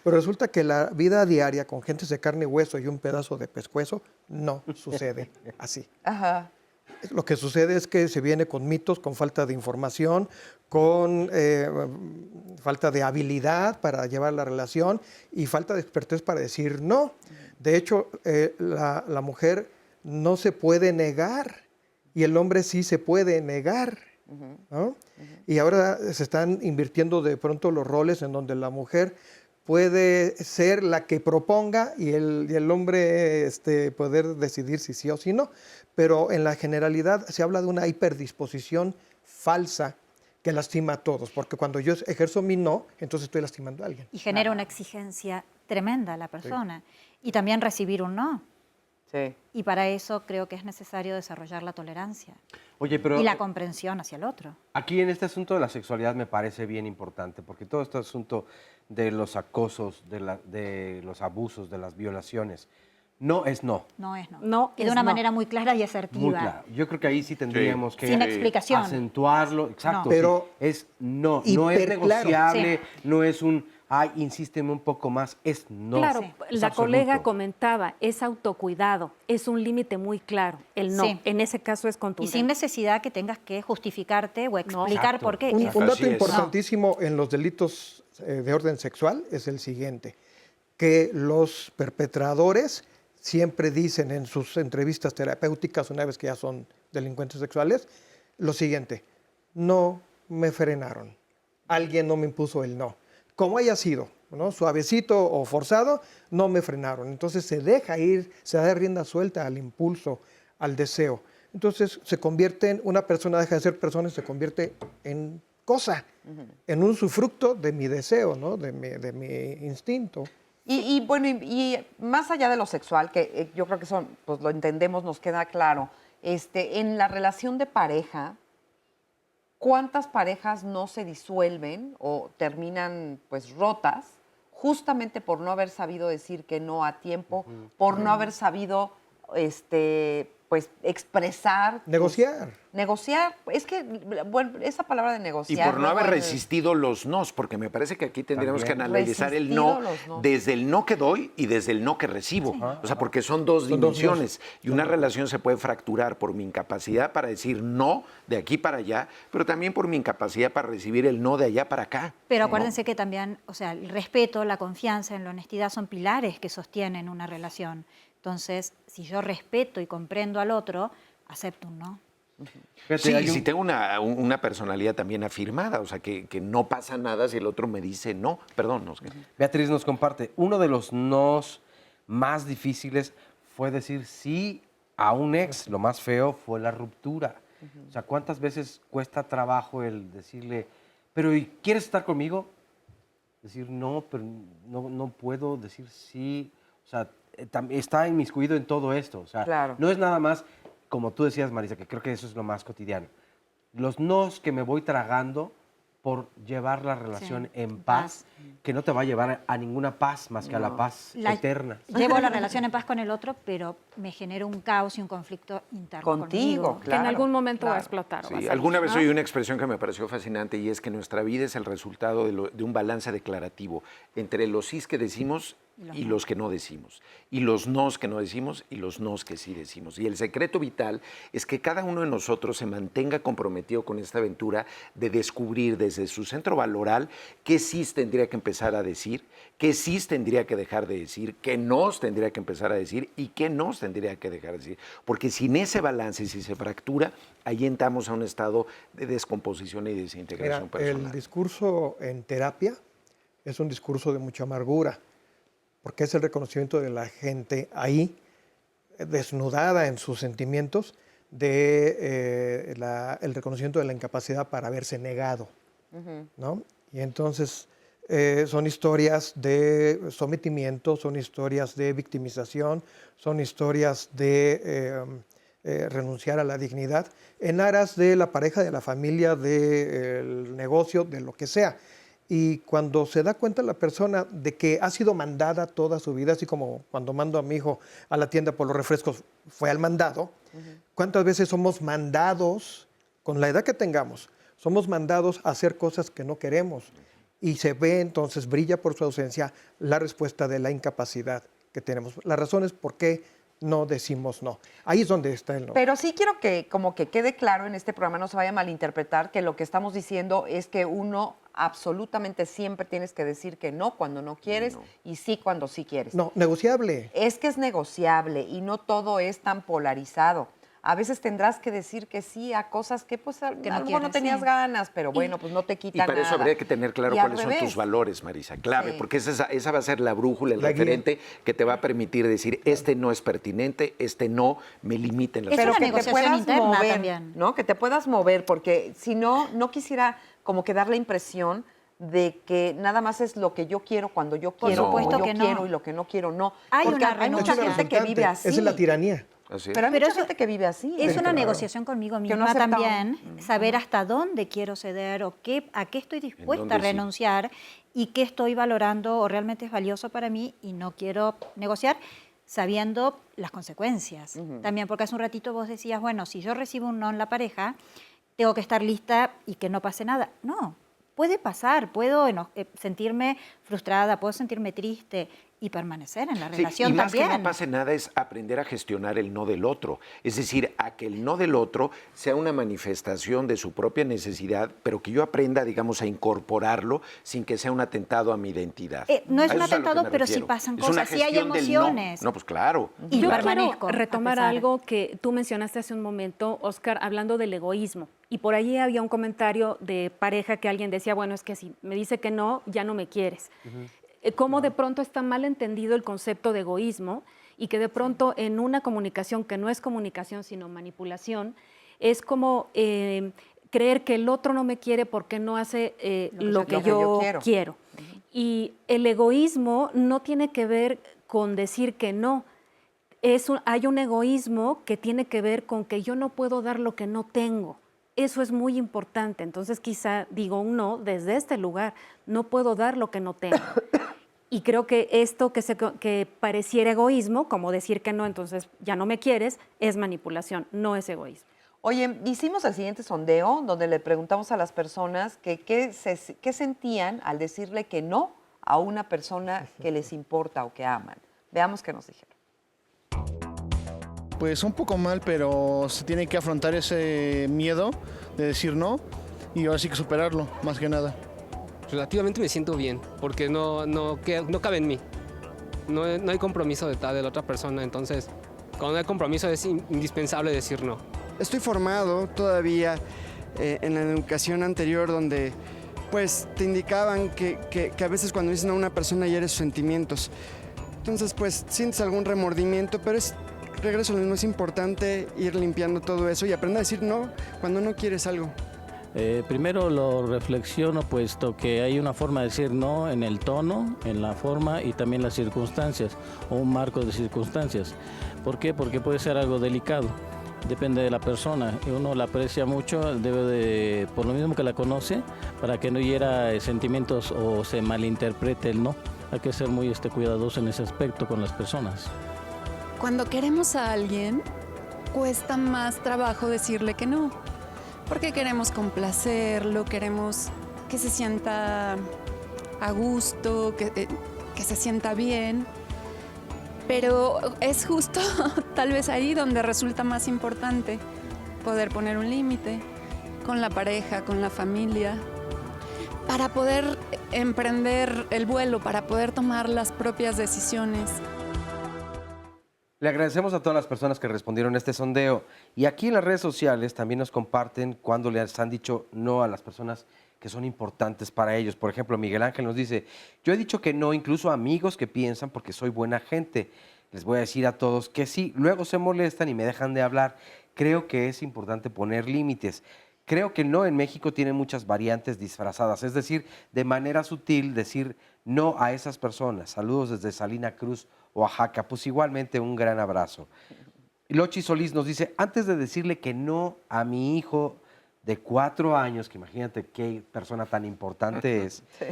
Pero resulta que la vida diaria con gentes de carne y hueso y un pedazo de pescuezo no sucede así. Ajá. Lo que sucede es que se viene con mitos, con falta de información, con falta de habilidad para llevar la relación y falta de expertez para decir no. De hecho, la mujer no se puede negar y el hombre sí se puede negar, ¿no? Y ahora se están invirtiendo de pronto los roles en donde la mujer puede ser la que proponga y el hombre poder decidir si sí o si no. Pero en la generalidad se habla de una hiperdisposición falsa que lastima a todos, porque cuando yo ejerzo mi no, entonces estoy lastimando a alguien. Y genera una exigencia tremenda a la persona. Sí. Y también recibir un no. Sí. Y para eso creo que es necesario desarrollar la tolerancia. Oye, pero y la comprensión hacia el otro. Aquí en este asunto de la sexualidad me parece bien importante, porque todo este asunto de los acosos, de los abusos, de las violaciones, no es no. No es no. No y de una manera muy clara y asertiva. Muy clara. Yo creo que ahí sí tendríamos que sin explicación. Acentuarlo. Exacto. No. Pero sí, es no. No es negociable, no es un ay, insísteme un poco más, es no. Claro, es la absoluto. colega comentaba, es autocuidado, es un límite muy claro, el no. Sí. En ese caso es contundente. Y sin necesidad que tengas que justificarte o explicar por qué. Un dato importantísimo en los delitos de orden sexual es el siguiente, que los perpetradores siempre dicen en sus entrevistas terapéuticas, una vez que ya son delincuentes sexuales, lo siguiente: no me frenaron, alguien no me impuso el no. Como haya sido, ¿no? Suavecito o forzado, no me frenaron. Entonces se deja ir, se da rienda suelta al impulso, al deseo. Entonces se convierte en, una persona deja de ser persona y se convierte en cosa, en un usufructo de mi deseo, ¿no? de mi instinto. Y bueno, y más allá de lo sexual, que yo creo que eso pues lo entendemos, nos queda claro, en la relación de pareja, ¿cuántas parejas no se disuelven o terminan pues rotas justamente por no haber sabido decir que no a tiempo, por no haber sabido pues expresar. Negociar. Negociar. Es que, bueno, esa palabra de Y negociar. por no haber luego resistido los nos, porque me parece que aquí tendríamos que También. analizar el Resistido no los nos. desde el no que doy y desde el no que recibo. O sea, porque son dos Son dos dimensiones. Y una relación se puede fracturar por mi incapacidad para decir no de aquí para allá, pero también por mi incapacidad para recibir el no de allá para acá. Pero ¿no? acuérdense que también, o sea, el respeto, la confianza, la honestidad son pilares que sostienen una relación. Entonces, si yo respeto y comprendo al otro, acepto un no. Sí, si tengo una personalidad también afirmada, o sea, que no pasa nada si el otro me dice no. Perdón, no sé. Beatriz nos comparte, uno de los nos más difíciles fue decir sí a un ex. Lo más feo fue la ruptura. O sea, ¿cuántas veces cuesta trabajo el decirle, pero ¿y quieres estar conmigo? Decir no, pero no puedo decir sí. O sea, está inmiscuido en todo esto. O sea, Claro. no es nada más, como tú decías, Marisa, que creo que eso es lo más cotidiano. Los nos que me voy tragando por llevar la relación en paz, que no te va a llevar a ninguna paz más que a la paz eterna. Llevo la relación en paz con el otro, pero me genero un caos y un conflicto interno conmigo. Que en algún momento va a explotar. Sí, alguna vez oí una expresión que me pareció fascinante y es que nuestra vida es el resultado de un balance declarativo entre los sís que decimos y los que no decimos, y los nos que no decimos y los nos que sí decimos. Y el secreto vital es que cada uno de nosotros se mantenga comprometido con esta aventura de descubrir desde su centro valoral qué sí tendría que empezar a decir, qué sí tendría que dejar de decir, qué nos tendría que empezar a decir y qué nos tendría que dejar de decir. Porque sin ese balance, si se fractura, ahí entramos a un estado de descomposición y desintegración personal. El discurso en terapia es un discurso de mucha amargura, porque es el reconocimiento de la gente ahí, desnudada en sus sentimientos, de el reconocimiento de la incapacidad para haberse negado, ¿no? Y entonces son historias de sometimiento, son historias de victimización, son historias de renunciar a la dignidad en aras de la pareja, de la familia, del negocio, de lo que sea. Y cuando se da cuenta la persona de que ha sido mandada toda su vida, así como cuando mando a mi hijo a la tienda por los refrescos, fue al mandado, ¿cuántas veces somos mandados, con la edad que tengamos, somos mandados a hacer cosas que no queremos? Y se ve entonces, brilla por su ausencia, la respuesta de la incapacidad que tenemos. Las razones por qué no decimos no. Ahí es donde está el no. Pero sí quiero que como que quede claro en este programa, no se vaya a malinterpretar, que lo que estamos diciendo es que uno absolutamente siempre tienes que decir que no cuando no quieres y sí cuando sí quieres. No, negociable. Es que es negociable y no todo es tan polarizado. A veces tendrás que decir que sí a cosas que pues a lo mejor no tenías ganas, pero bueno, pues no te quita Y para nada. eso habría que tener claro Y al cuáles son revés. tus valores, Marisa, clave, Sí. porque esa va a ser la brújula, el La guía. referente que te va a permitir decir, este no es pertinente, este no me limita en la Pero que te negociación puedas interna mover, también. ¿no? Que te puedas mover, porque si no, no quisiera como que dar la impresión de que nada más es lo que yo quiero cuando yo Por quiero, supuesto como yo que no. quiero y lo que no quiero no. Hay Porque una hay mucha renuncia. gente que vive así. Esa es la tiranía. Pero hay mucha gente que vive así. Es una claro. negociación conmigo Que misma no acepta- también, saber hasta dónde quiero ceder o a qué estoy dispuesta dónde a sí? renunciar y qué estoy valorando o realmente es valioso para mí y no quiero negociar sabiendo las consecuencias. También porque hace un ratito vos decías, bueno, si yo recibo un no en la pareja, tengo que estar lista y que no pase nada. No, puede pasar, puedo sentirme frustrada, puedo sentirme triste y permanecer en la Sí, relación y más también. que no pase nada es aprender a gestionar el no del otro. Es decir, a que el no del otro sea una manifestación de su propia necesidad, pero que yo aprenda, digamos, a incorporarlo sin que sea un atentado a mi identidad. No es A un eso es a lo que atentado, me pero sí refiero. pasan Es una cosas, sí hay gestión del no. emociones. No, pues claro. Y Yo claro. quiero permanezco, a retomar pesar. algo que tú mencionaste hace un momento, Oscar, hablando del egoísmo. Y por ahí había un comentario de pareja que alguien decía, bueno, es que si me dice que no, ya no me quieres. Cómo de pronto está mal entendido el concepto de egoísmo y que de pronto en una comunicación que no es comunicación sino manipulación, es como creer que el otro no me quiere porque no hace lo que yo quiero. Y el egoísmo no tiene que ver con decir que no. Hay un egoísmo que tiene que ver con que yo no puedo dar lo que no tengo. Eso es muy importante. Entonces quizá digo un no desde este lugar. No puedo dar lo que no tengo. Y creo que esto que pareciera egoísmo, como decir que no, entonces ya no me quieres, es manipulación, no es egoísmo. Oye, hicimos el siguiente sondeo donde le preguntamos a las personas qué sentían al decirle que no a una persona que les importa o que aman. Veamos qué nos dijeron. Pues un poco mal, pero se tiene que afrontar ese miedo de decir no y ahora sí que superarlo, más que nada. Relativamente me siento bien, porque no cabe en mí. No hay compromiso de la otra persona, entonces cuando no hay compromiso es indispensable decir no. Estoy formado todavía en la educación anterior donde pues te indicaban que a veces cuando dicen a una persona hieres sus sentimientos. Entonces pues sientes algún remordimiento, pero regreso a lo mismo, es importante ir limpiando todo eso y aprender a decir no cuando no quieres algo. Primero lo reflexiono, puesto que hay una forma de decir no en el tono, en la forma y también las circunstancias, o un marco de circunstancias. ¿Por qué? Porque puede ser algo delicado, depende de la persona. Uno la aprecia mucho, debe de, por lo mismo que la conoce, para que no hiera sentimientos o se malinterprete el no. Hay que ser muy cuidadoso en ese aspecto con las personas. Cuando queremos a alguien, cuesta más trabajo decirle que no. Porque queremos complacerlo, queremos que se sienta a gusto, que se sienta bien. Pero es justo tal vez ahí donde resulta más importante poder poner un límite con la pareja, con la familia, para poder emprender el vuelo, para poder tomar las propias decisiones. Le agradecemos a todas las personas que respondieron a este sondeo. Y aquí en las redes sociales también nos comparten cuando les han dicho no a las personas que son importantes para ellos. Por ejemplo, Miguel Ángel nos dice, yo he dicho que no incluso a amigos que piensan porque soy buena gente. Les voy a decir a todos que sí, luego se molestan y me dejan de hablar. Creo que es importante poner límites. Creo que no en México tiene muchas variantes disfrazadas, es decir, de manera sutil decir no a esas personas. Saludos desde Salina Cruz, Oaxaca. Pues igualmente un gran abrazo. Lochi Solís nos dice, antes de decirle que no a mi hijo de 4 años, que imagínate qué persona tan importante es, sí,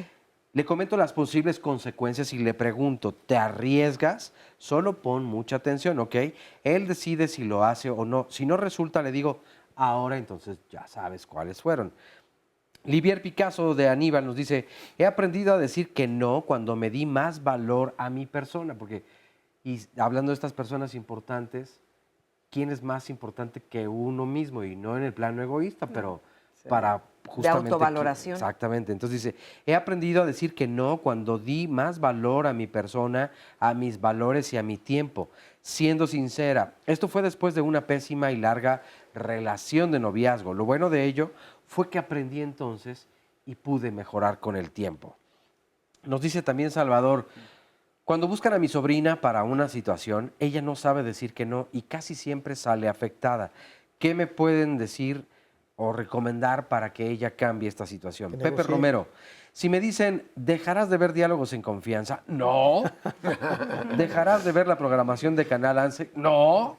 le comento las posibles consecuencias y le pregunto, ¿te arriesgas? Solo pon mucha atención, ¿ok? Él decide si lo hace o no. Si no resulta, le digo, ahora entonces ya sabes cuáles fueron. Livier Picasso de Aníbal nos dice, he aprendido a decir que no cuando me di más valor a mi persona, porque, y hablando de estas personas importantes, ¿quién es más importante que uno mismo? Y no en el plano egoísta, pero sí, para justamente... De autovaloración. Exactamente. Entonces dice, he aprendido a decir que no cuando di más valor a mi persona, a mis valores y a mi tiempo. Siendo sincera, esto fue después de una pésima y larga relación de noviazgo. Lo bueno de ello fue que aprendí entonces y pude mejorar con el tiempo. Nos dice también Salvador, cuando buscan a mi sobrina para una situación, ella no sabe decir que no y casi siempre sale afectada. ¿Qué me pueden decir o recomendar para que ella cambie esta situación? Pepe Romero, si me dicen, ¿dejarás de ver Diálogos en Confianza? No. ¿Dejarás de ver la programación de Canal 11? No.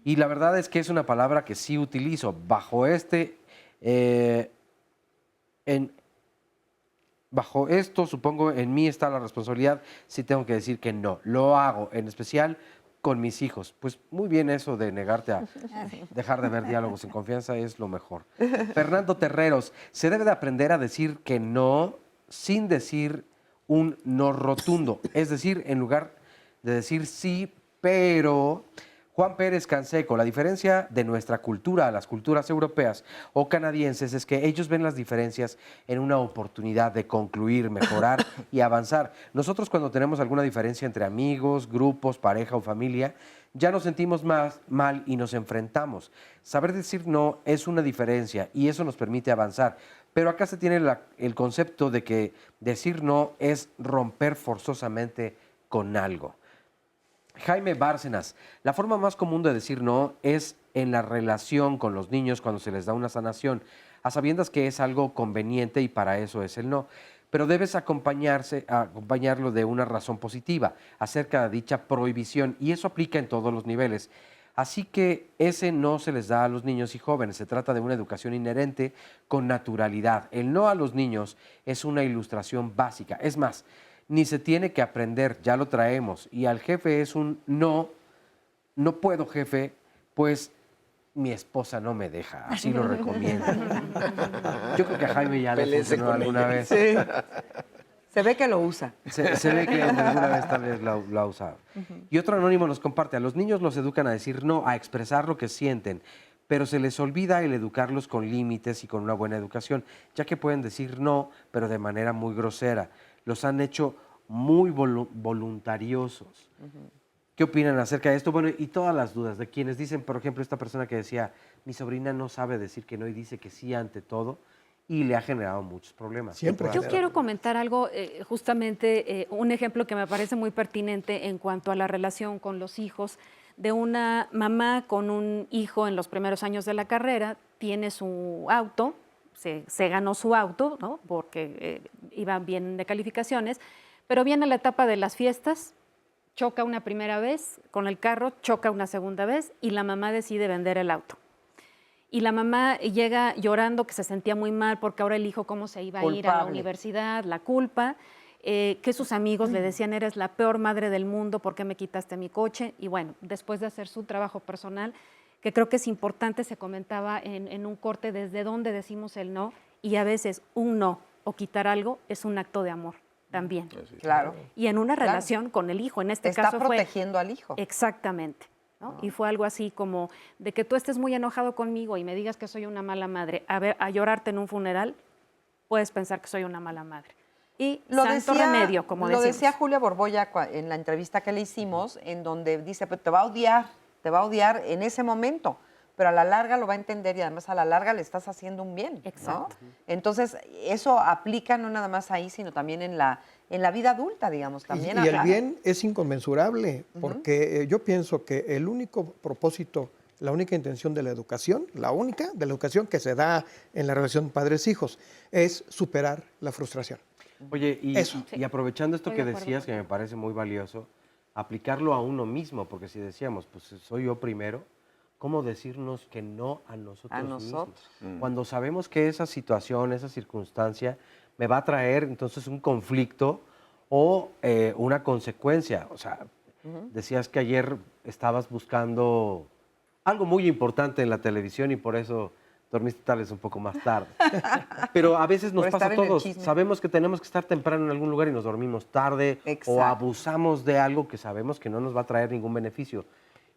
Y la verdad es que es una palabra que sí utilizo. Bajo bajo esto, supongo, en mí está la responsabilidad, sí tengo que decir que no. Lo hago, en especial con mis hijos. Pues muy bien eso de negarte a dejar de ver Diálogos en Confianza, es lo mejor. Fernando Terreros, se debe de aprender a decir que no sin decir un no rotundo. Es decir, en lugar de decir sí, pero... Juan Pérez Canseco, la diferencia de nuestra cultura a las culturas europeas o canadienses es que ellos ven las diferencias en una oportunidad de concluir, mejorar y avanzar. Nosotros cuando tenemos alguna diferencia entre amigos, grupos, pareja o familia, ya nos sentimos más mal y nos enfrentamos. Saber decir no es una diferencia y eso nos permite avanzar. Pero acá se tiene el concepto de que decir no es romper forzosamente con algo. Jaime Bárcenas, la forma más común de decir no es en la relación con los niños cuando se les da una sanación, a sabiendas que es algo conveniente y para eso es el no. Pero debes acompañarlo de una razón positiva acerca de dicha prohibición y eso aplica en todos los niveles. Así que ese no se les da a los niños y jóvenes. Se trata de una educación inherente con naturalidad. El no a los niños es una ilustración básica. Es más, ni se tiene que aprender, ya lo traemos. Y al jefe es un no puedo, jefe, pues mi esposa no me deja. Así lo recomiendo. Yo creo que a Jaime ya le funcionó alguna vez. Sí. Se ve que lo usa. Se ve que alguna vez tal vez lo ha usado. Y otro anónimo nos comparte, a los niños los educan a decir no, a expresar lo que sienten, pero se les olvida el educarlos con límites y con una buena educación, ya que pueden decir no, pero de manera muy grosera. Los han hecho muy voluntariosos. ¿Qué opinan acerca de esto? Bueno, y todas las dudas de quienes dicen, por ejemplo, esta persona que decía, mi sobrina no sabe decir que no y dice que sí ante todo, y le ha generado muchos problemas. Siempre. Yo quiero comentar algo, justamente un ejemplo que me parece muy pertinente en cuanto a la relación con los hijos, de una mamá con un hijo en los primeros años de la carrera, tiene su auto, se ganó su auto, ¿no? Porque iba bien de calificaciones, pero viene la etapa de las fiestas, choca una primera vez con el carro, choca una segunda vez y la mamá decide vender el auto. Y la mamá llega llorando que se sentía muy mal porque ahora el hijo cómo se iba a ir a la universidad, la culpa, que sus amigos le decían, eres la peor madre del mundo, ¿por qué me quitaste mi coche? Y bueno, después de hacer su trabajo personal, que creo que es importante, se comentaba en un corte desde dónde decimos el no, y a veces un no o quitar algo es un acto de amor también. Claro. Y en una relación con el hijo, en este caso está protegiendo al hijo. Exactamente. ¿no? Y fue algo así como de que tú estés muy enojado conmigo y me digas que soy una mala madre, a llorarte en un funeral, puedes pensar que soy una mala madre. Y santo remedio, como decimos. Lo decía Julia Borbolla en la entrevista que le hicimos, en donde dice, pues te va a odiar en ese momento, pero a la larga lo va a entender y además a la larga le estás haciendo un bien. Exacto. ¿no? Entonces, eso aplica no nada más ahí, sino también en la vida adulta, digamos. También y el bien es inconmensurable, porque yo pienso que el único propósito, la única intención de la educación, la única de la educación que se da en la relación padres-hijos, es superar la frustración. Oye, y aprovechando esto que decías, que me parece muy valioso, aplicarlo a uno mismo, porque si decíamos, pues soy yo primero, ¿cómo decirnos que no a nosotros mismos? Cuando sabemos que esa situación, esa circunstancia me va a traer entonces un conflicto o una consecuencia. O sea, decías que ayer estabas buscando algo muy importante en la televisión y por eso dormiste tal vez un poco más tarde. Pero a veces nos pasa a todos. Sabemos que tenemos que estar temprano en algún lugar y nos dormimos tarde. Exacto. O abusamos de algo que sabemos que no nos va a traer ningún beneficio.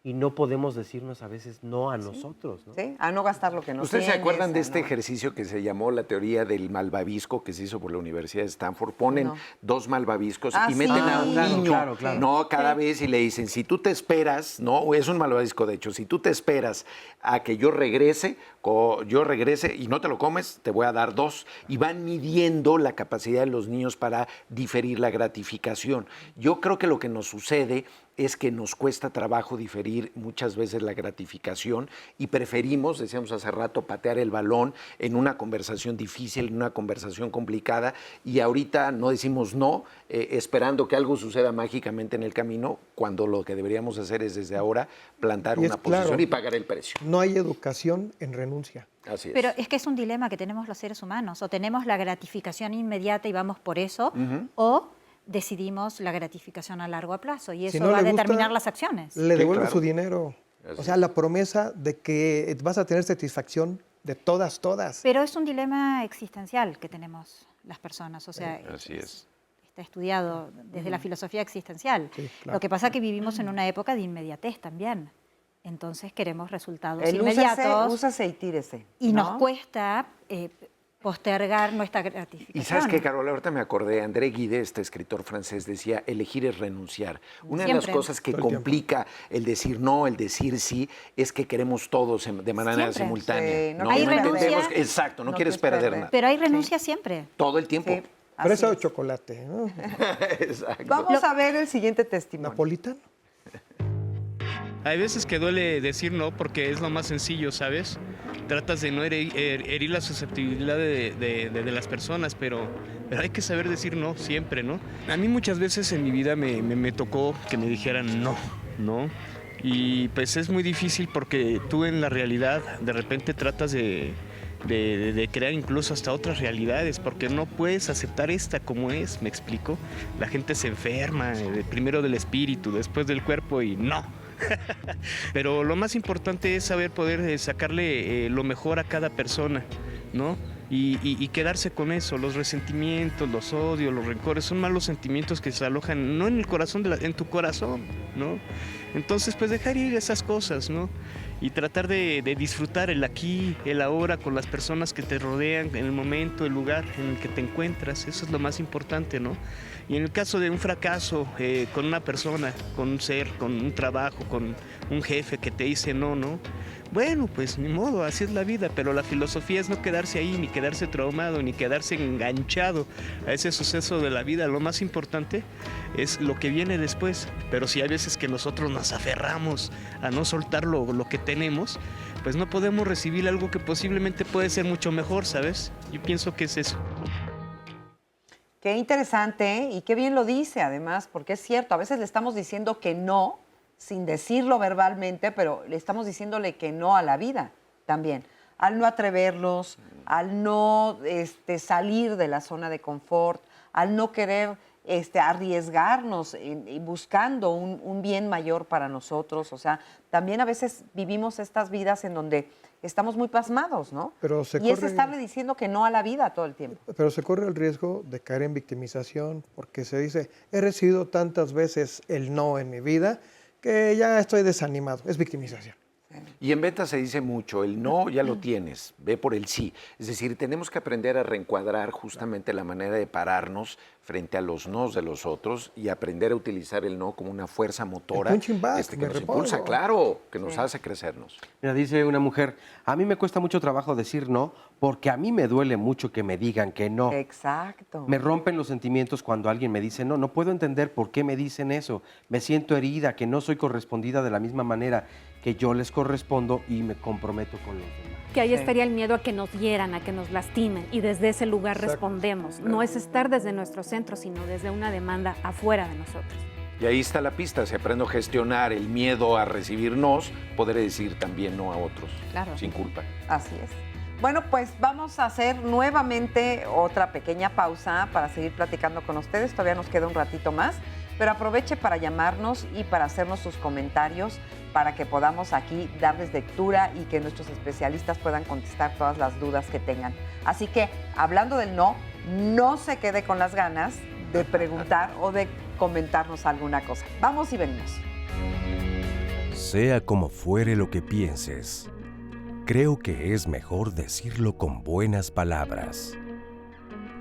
Y no podemos decirnos a veces no a nosotros, ¿no? Sí, a no gastar lo que no ¿Ustedes se acuerdan de este ejercicio que se llamó la teoría del malvavisco que se hizo por la Universidad de Stanford? Ponen dos malvaviscos y meten a un niño, ¿no? Cada vez y le dicen, si tú te esperas, ¿no? Es un malvavisco, de hecho, si tú te esperas a que yo regrese y no te lo comes, te voy a dar 2. Y van midiendo la capacidad de los niños para diferir la gratificación. Yo creo que lo que nos sucede es que nos cuesta trabajo diferir muchas veces la gratificación y preferimos, decíamos hace rato, patear el balón en una conversación difícil, en una conversación complicada, y ahorita no decimos no, esperando que algo suceda mágicamente en el camino, cuando lo que deberíamos hacer es desde ahora plantar una posición y pagar el precio. No hay educación en renuncia. Así es. Pero es que es un dilema que tenemos los seres humanos, o tenemos la gratificación inmediata y vamos por eso, o decidimos la gratificación a largo plazo y eso va a determinar las acciones. Le devuelve su dinero. O sea, la promesa de que vas a tener satisfacción de todas. Pero es un dilema existencial que tenemos las personas. O sea, así es. Está estudiado desde la filosofía existencial. Sí, claro. Lo que pasa es que vivimos en una época de inmediatez también. Entonces queremos resultados inmediatos. Úsase y tírese. Y nos cuesta postergar nuestra gratificación. Y sabes qué, Carol, ahorita me acordé, André Gide, este escritor francés, decía, elegir es renunciar. Una de las cosas que complica el decir no, el decir sí, es que queremos todos de manera simultánea. Sí, no hay renuncia. Exacto, no quieres perder nada. Pero hay renuncia siempre. Todo el tiempo. Sí, fresa o chocolate, ¿no? Exacto. Vamos a ver el siguiente testimonio. ¿Napolitano? Hay veces que duele decir no porque es lo más sencillo, ¿sabes? Tratas de no herir la susceptibilidad de las personas, pero hay que saber decir no siempre, ¿no? A mí muchas veces en mi vida me tocó que me dijeran no. Y pues es muy difícil porque tú en la realidad de repente tratas de crear incluso hasta otras realidades, porque no puedes aceptar esta como es, ¿me explico? La gente se enferma, primero del espíritu, después del cuerpo y no. Pero lo más importante es saber poder sacarle lo mejor a cada persona, ¿no? Y quedarse con eso. Los resentimientos, los odios, los rencores son malos sentimientos que se alojan no en el corazón, en tu corazón, ¿no? Entonces, pues dejar ir esas cosas, ¿no? Y tratar de disfrutar el aquí, el ahora con las personas que te rodean, en el momento, el lugar en el que te encuentras. Eso es lo más importante, ¿no? Y en el caso de un fracaso con una persona, con un ser, con un trabajo, con un jefe que te dice no, bueno, pues ni modo, así es la vida, pero la filosofía es no quedarse ahí, ni quedarse traumado, ni quedarse enganchado a ese suceso de la vida. Lo más importante es lo que viene después, pero si hay veces que nosotros nos aferramos a no soltar lo que tenemos, pues no podemos recibir algo que posiblemente puede ser mucho mejor, ¿sabes? Yo pienso que es eso. Qué interesante, ¿eh? Y qué bien lo dice además, porque es cierto, a veces le estamos diciendo que no, sin decirlo verbalmente, pero le estamos diciéndole que no a la vida también, al no atrevernos, al no salir de la zona de confort, al no querer arriesgarnos buscando un bien mayor para nosotros. O sea, también a veces vivimos estas vidas en donde estamos muy pasmados, ¿no? Y es estarle diciendo que no a la vida todo el tiempo. Pero se corre el riesgo de caer en victimización, porque se dice, he recibido tantas veces el no en mi vida que ya estoy desanimado. Es victimización. Y en ventas se dice mucho, el no ya lo tienes, ve por el sí. Es decir, tenemos que aprender a reencuadrar justamente la manera de pararnos frente a los nos de los otros y aprender a utilizar el no como una fuerza motora que nos impulsa, claro, que nos hace crecernos. Mira, dice una mujer, a mí me cuesta mucho trabajo decir no porque a mí me duele mucho que me digan que no. Exacto. Me rompen los sentimientos cuando alguien me dice no. No puedo entender por qué me dicen eso. Me siento herida, que no soy correspondida de la misma manera que yo les correspondo y me comprometo con los demás. Que ahí estaría el miedo a que nos hieran, a que nos lastimen, y desde ese lugar respondemos. No es estar desde nuestro centro, sino desde una demanda afuera de nosotros. Y ahí está la pista, si aprendo a gestionar el miedo a recibir nos, podré decir también no a otros, sin culpa. Así es. Bueno, pues vamos a hacer nuevamente otra pequeña pausa para seguir platicando con ustedes. Todavía nos queda un ratito más, pero aproveche para llamarnos y para hacernos sus comentarios para que podamos aquí darles lectura y que nuestros especialistas puedan contestar todas las dudas que tengan. Así que, hablando del no, no se quede con las ganas de preguntar o de comentarnos alguna cosa. Vamos y venimos. Sea como fuere lo que pienses, creo que es mejor decirlo con buenas palabras.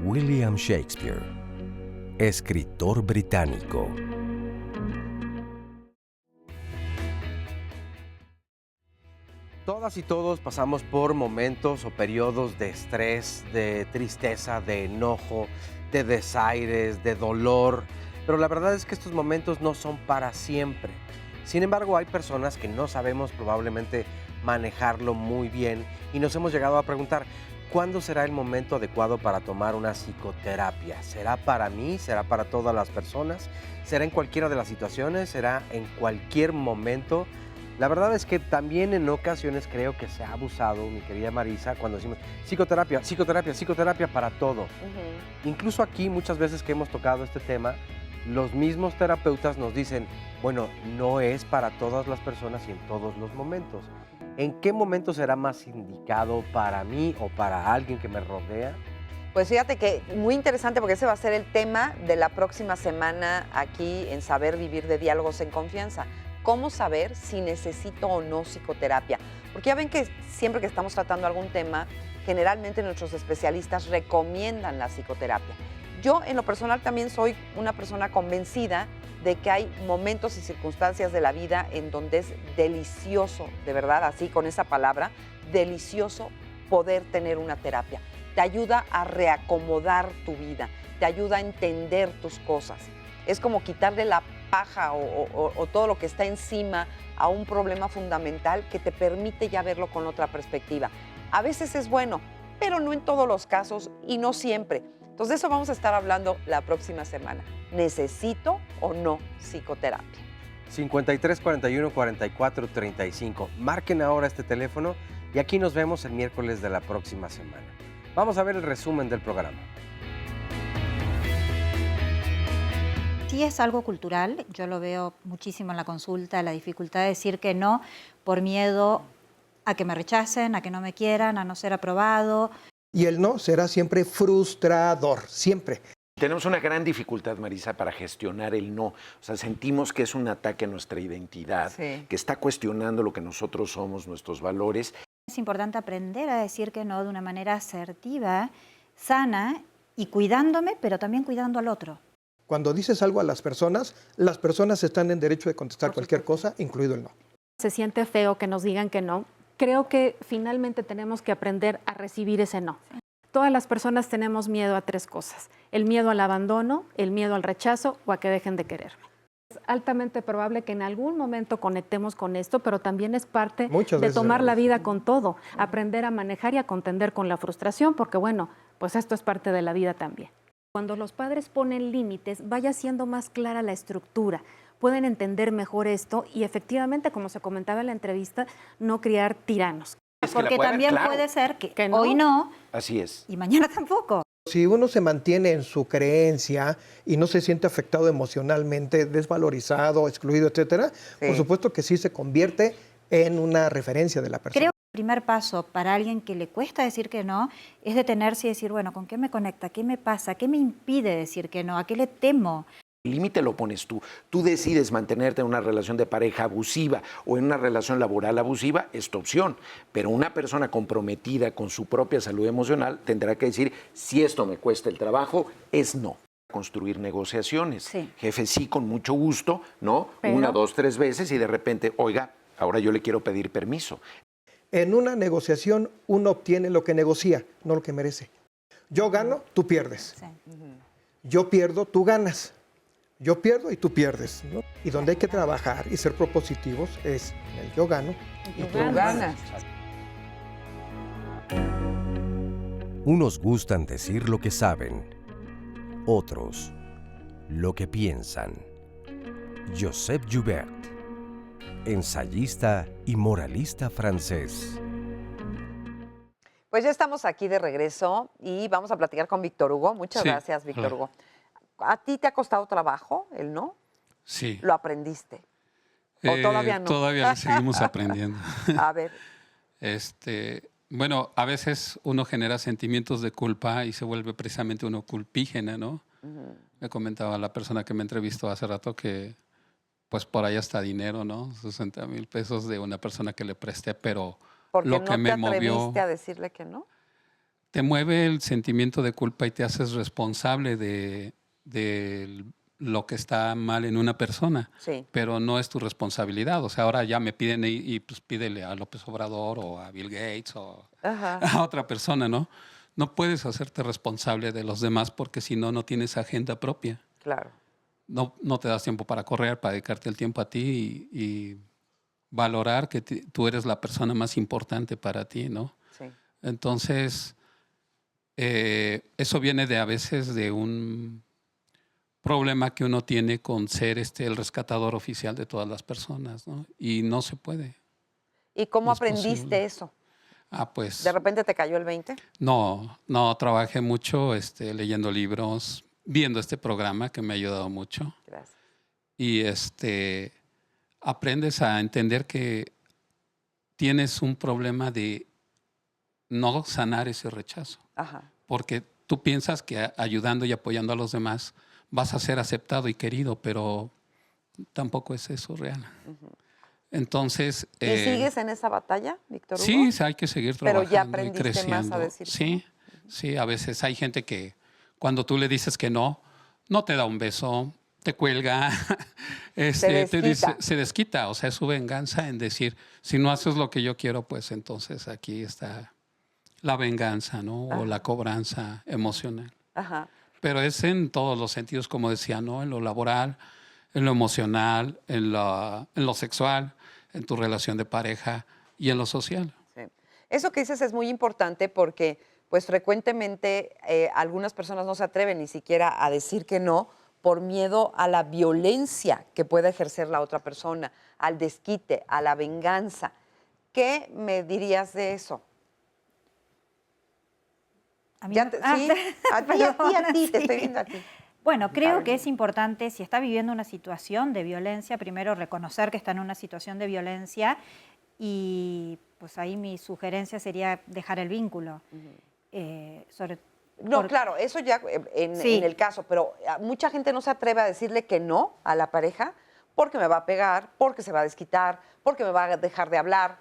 William Shakespeare, escritor británico. Todas y todos pasamos por momentos o periodos de estrés, de tristeza, de enojo, de desaires, de dolor, pero la verdad es que estos momentos no son para siempre. Sin embargo, hay personas que no sabemos probablemente manejarlo muy bien y nos hemos llegado a preguntar, ¿cuándo será el momento adecuado para tomar una psicoterapia? ¿Será para mí? ¿Será para todas las personas? ¿Será en cualquiera de las situaciones? ¿Será en cualquier momento? La verdad es que también en ocasiones creo que se ha abusado, mi querida Marisa, cuando decimos psicoterapia, psicoterapia, psicoterapia para todo. Incluso aquí, muchas veces que hemos tocado este tema, los mismos terapeutas nos dicen, bueno, no es para todas las personas y en todos los momentos. ¿En qué momento será más indicado para mí o para alguien que me rodea? Pues fíjate que muy interesante porque ese va a ser el tema de la próxima semana aquí en Saber Vivir de Diálogos en Confianza. ¿Cómo saber si necesito o no psicoterapia? Porque ya ven que siempre que estamos tratando algún tema, generalmente nuestros especialistas recomiendan la psicoterapia. Yo en lo personal también soy una persona convencida de que hay momentos y circunstancias de la vida en donde es delicioso, de verdad, así con esa palabra, delicioso poder tener una terapia. Te ayuda a reacomodar tu vida, te ayuda a entender tus cosas. Es como quitarle la paja o todo lo que está encima a un problema fundamental que te permite ya verlo con otra perspectiva. A veces es bueno, pero no en todos los casos y no siempre. Entonces de eso vamos a estar hablando la próxima semana. ¿Necesito o no psicoterapia? 53 41 44 35. Marquen ahora este teléfono y aquí nos vemos el miércoles de la próxima semana. Vamos a ver el resumen del programa. Sí es algo cultural, yo lo veo muchísimo en la consulta, la dificultad de decir que no por miedo a que me rechacen, a que no me quieran, a no ser aprobado. Y el no será siempre frustrador, siempre. Tenemos una gran dificultad, Marisa, para gestionar el no. O sea, sentimos que es un ataque a nuestra identidad, que está cuestionando lo que nosotros somos, nuestros valores. Es importante aprender a decir que no de una manera asertiva, sana y cuidándome, pero también cuidando al otro. Cuando dices algo a las personas están en derecho de contestar cualquier cosa, incluido el no. Se siente feo que nos digan que no. Creo que finalmente tenemos que aprender a recibir ese no. Todas las personas tenemos miedo a 3 cosas: el miedo al abandono, el miedo al rechazo o a que dejen de quererme. Es altamente probable que en algún momento conectemos con esto, pero también es parte de tomar la vida con todo, aprender a manejar y a contender con la frustración, porque bueno, pues esto es parte de la vida también. Cuando los padres ponen límites, vaya siendo más clara la estructura, pueden entender mejor esto y efectivamente, como se comentaba en la entrevista, no criar tiranos. Porque también puede ser que hoy no, así es, y mañana tampoco. Si uno se mantiene en su creencia y no se siente afectado emocionalmente, desvalorizado, excluido, etcétera, por supuesto que sí se convierte en una referencia de la persona. Creo que el primer paso para alguien que le cuesta decir que no es detenerse y decir, bueno, ¿con qué me conecta? ¿Qué me pasa? ¿Qué me impide decir que no? ¿A qué le temo? El límite lo pones tú. Tú decides mantenerte en una relación de pareja abusiva o en una relación laboral abusiva, es tu opción. Pero una persona comprometida con su propia salud emocional tendrá que decir, si esto me cuesta el trabajo, es no. Construir negociaciones. Jefe, sí, con mucho gusto, ¿no? Pero 1, 2, 3 veces y de repente, oiga, ahora yo le quiero pedir permiso. En una negociación uno obtiene lo que negocia, no lo que merece. Yo gano, tú pierdes. Yo pierdo, tú ganas. Yo pierdo y tú pierdes, ¿no? Y donde hay que trabajar y ser propositivos es en el yo gano y tú ganas. Unos gustan decir lo que saben, otros lo que piensan. Joseph Joubert, ensayista y moralista francés. Pues ya estamos aquí de regreso y vamos a platicar con Víctor Hugo. Muchas gracias, Víctor Hugo. ¿A ti te ha costado trabajo el no? Sí. ¿Lo aprendiste? ¿O todavía no? Todavía lo seguimos aprendiendo. A ver. Bueno, a veces uno genera sentimientos de culpa y se vuelve precisamente uno culpígena, ¿no? Me comentaba la persona que me entrevistó hace rato que pues por ahí está dinero, ¿no? 60,000 pesos de una persona que le presté, pero lo que me movió... ¿Por qué no te atreviste a decirle que no? Te mueve el sentimiento de culpa y te haces responsable de lo que está mal en una persona, pero no es tu responsabilidad. O sea, ahora ya me piden y pues pídele a López Obrador o a Bill Gates o a otra persona, ¿no? No puedes hacerte responsable de los demás porque si no, no tienes agenda propia. Claro. No te das tiempo para correr, para dedicarte el tiempo a ti y valorar que tú eres la persona más importante para ti, ¿no? Sí. Entonces, eso viene a veces de un problema que uno tiene con ser el rescatador oficial de todas las personas, ¿no? Y no se puede. ¿Y cómo aprendiste eso? Pues... ¿De repente te cayó el 20? No, trabajé mucho leyendo libros, viendo este programa que me ha ayudado mucho. Gracias. Y aprendes a entender que tienes un problema de no sanar ese rechazo. Porque tú piensas que ayudando y apoyando a los demás vas a ser aceptado y querido, pero tampoco es eso real. Entonces... ¿Y sigues en esa batalla, Víctor Hugo? Sí, hay que seguir trabajando. Pero ya aprendiste y creciendo. más a decir. Sí, a veces hay gente que cuando tú le dices que no te da un beso, te cuelga, se desquita. O sea, es su venganza en decir, si no haces lo que yo quiero, pues entonces aquí está la venganza, ¿no? O la cobranza emocional. Pero es en todos los sentidos, como decía, ¿no? En lo laboral, en lo emocional, en lo sexual, en tu relación de pareja y en lo social. Sí. Eso que dices es muy importante porque pues frecuentemente algunas personas no se atreven ni siquiera a decir que no por miedo a la violencia que pueda ejercer la otra persona, al desquite, a la venganza. ¿Qué me dirías de eso? A mí, Sí, a ti, te estoy viendo a ti. Bueno, creo que es importante, si está viviendo una situación de violencia, primero reconocer que está en una situación de violencia y pues ahí mi sugerencia sería dejar el vínculo. Claro, eso ya en el caso, pero mucha gente no se atreve a decirle que no a la pareja porque me va a pegar, porque se va a desquitar, porque me va a dejar de hablar,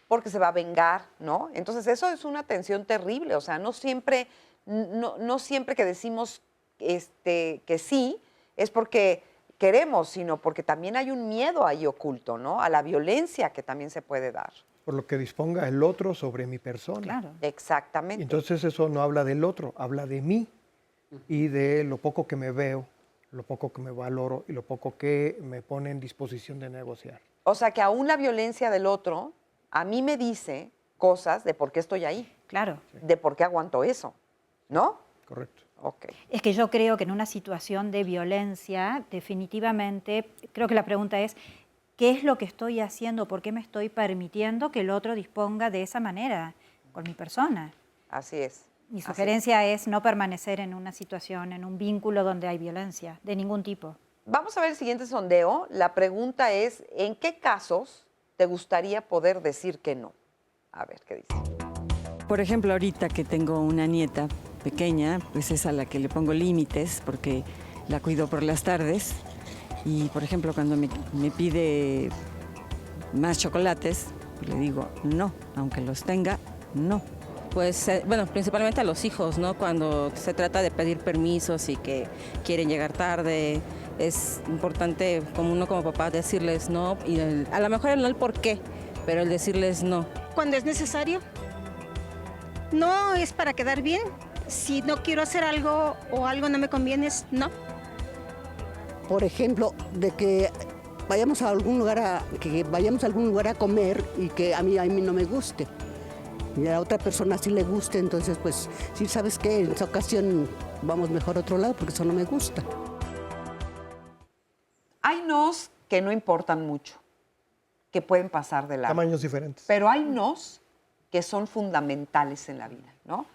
porque se va a vengar, ¿no? Entonces eso es una tensión terrible, o sea, no siempre que decimos que sí es porque queremos, sino porque también hay un miedo ahí oculto, ¿no? A la violencia que también se puede dar. Por lo que disponga el otro sobre mi persona. Claro. Exactamente. Entonces eso no habla del otro, habla de mí y de lo poco que me veo, lo poco que me valoro y lo poco que me pone en disposición de negociar. O sea que aún la violencia del otro a mí me dice cosas de por qué estoy ahí. Claro. De por qué aguanto eso, ¿no? Correcto. Okay. Es que yo creo que en una situación de violencia, definitivamente, creo que la pregunta es, ¿qué es lo que estoy haciendo? ¿Por qué me estoy permitiendo que el otro disponga de esa manera con mi persona? Así es. Mi sugerencia es no permanecer en una situación, en un vínculo donde hay violencia, de ningún tipo. Vamos a ver el siguiente sondeo. La pregunta es, ¿en qué casos te gustaría poder decir que no? A ver, ¿qué dice? Por ejemplo, ahorita que tengo una nieta pequeña, pues es a la que le pongo límites porque la cuido por las tardes. Y, por ejemplo, cuando me pide más chocolates, le digo no, aunque los tenga, no. Pues, bueno, principalmente a los hijos, ¿no? Cuando se trata de pedir permisos y que quieren llegar tarde, es importante como uno como papá decirles no, y a lo mejor no el por qué, pero el decirles no. Cuando es necesario, no es para quedar bien. Si no quiero hacer algo o algo no me conviene, no. Por ejemplo, de que vayamos a algún lugar a comer y que a mí no me guste. Y a otra persona sí le guste, entonces pues sí, ¿sabes qué? En esa ocasión vamos mejor a otro lado porque eso no me gusta. Hay nos que no importan mucho, que pueden pasar de largo. Tamaños diferentes. Pero hay nos que son fundamentales en la vida, ¿no?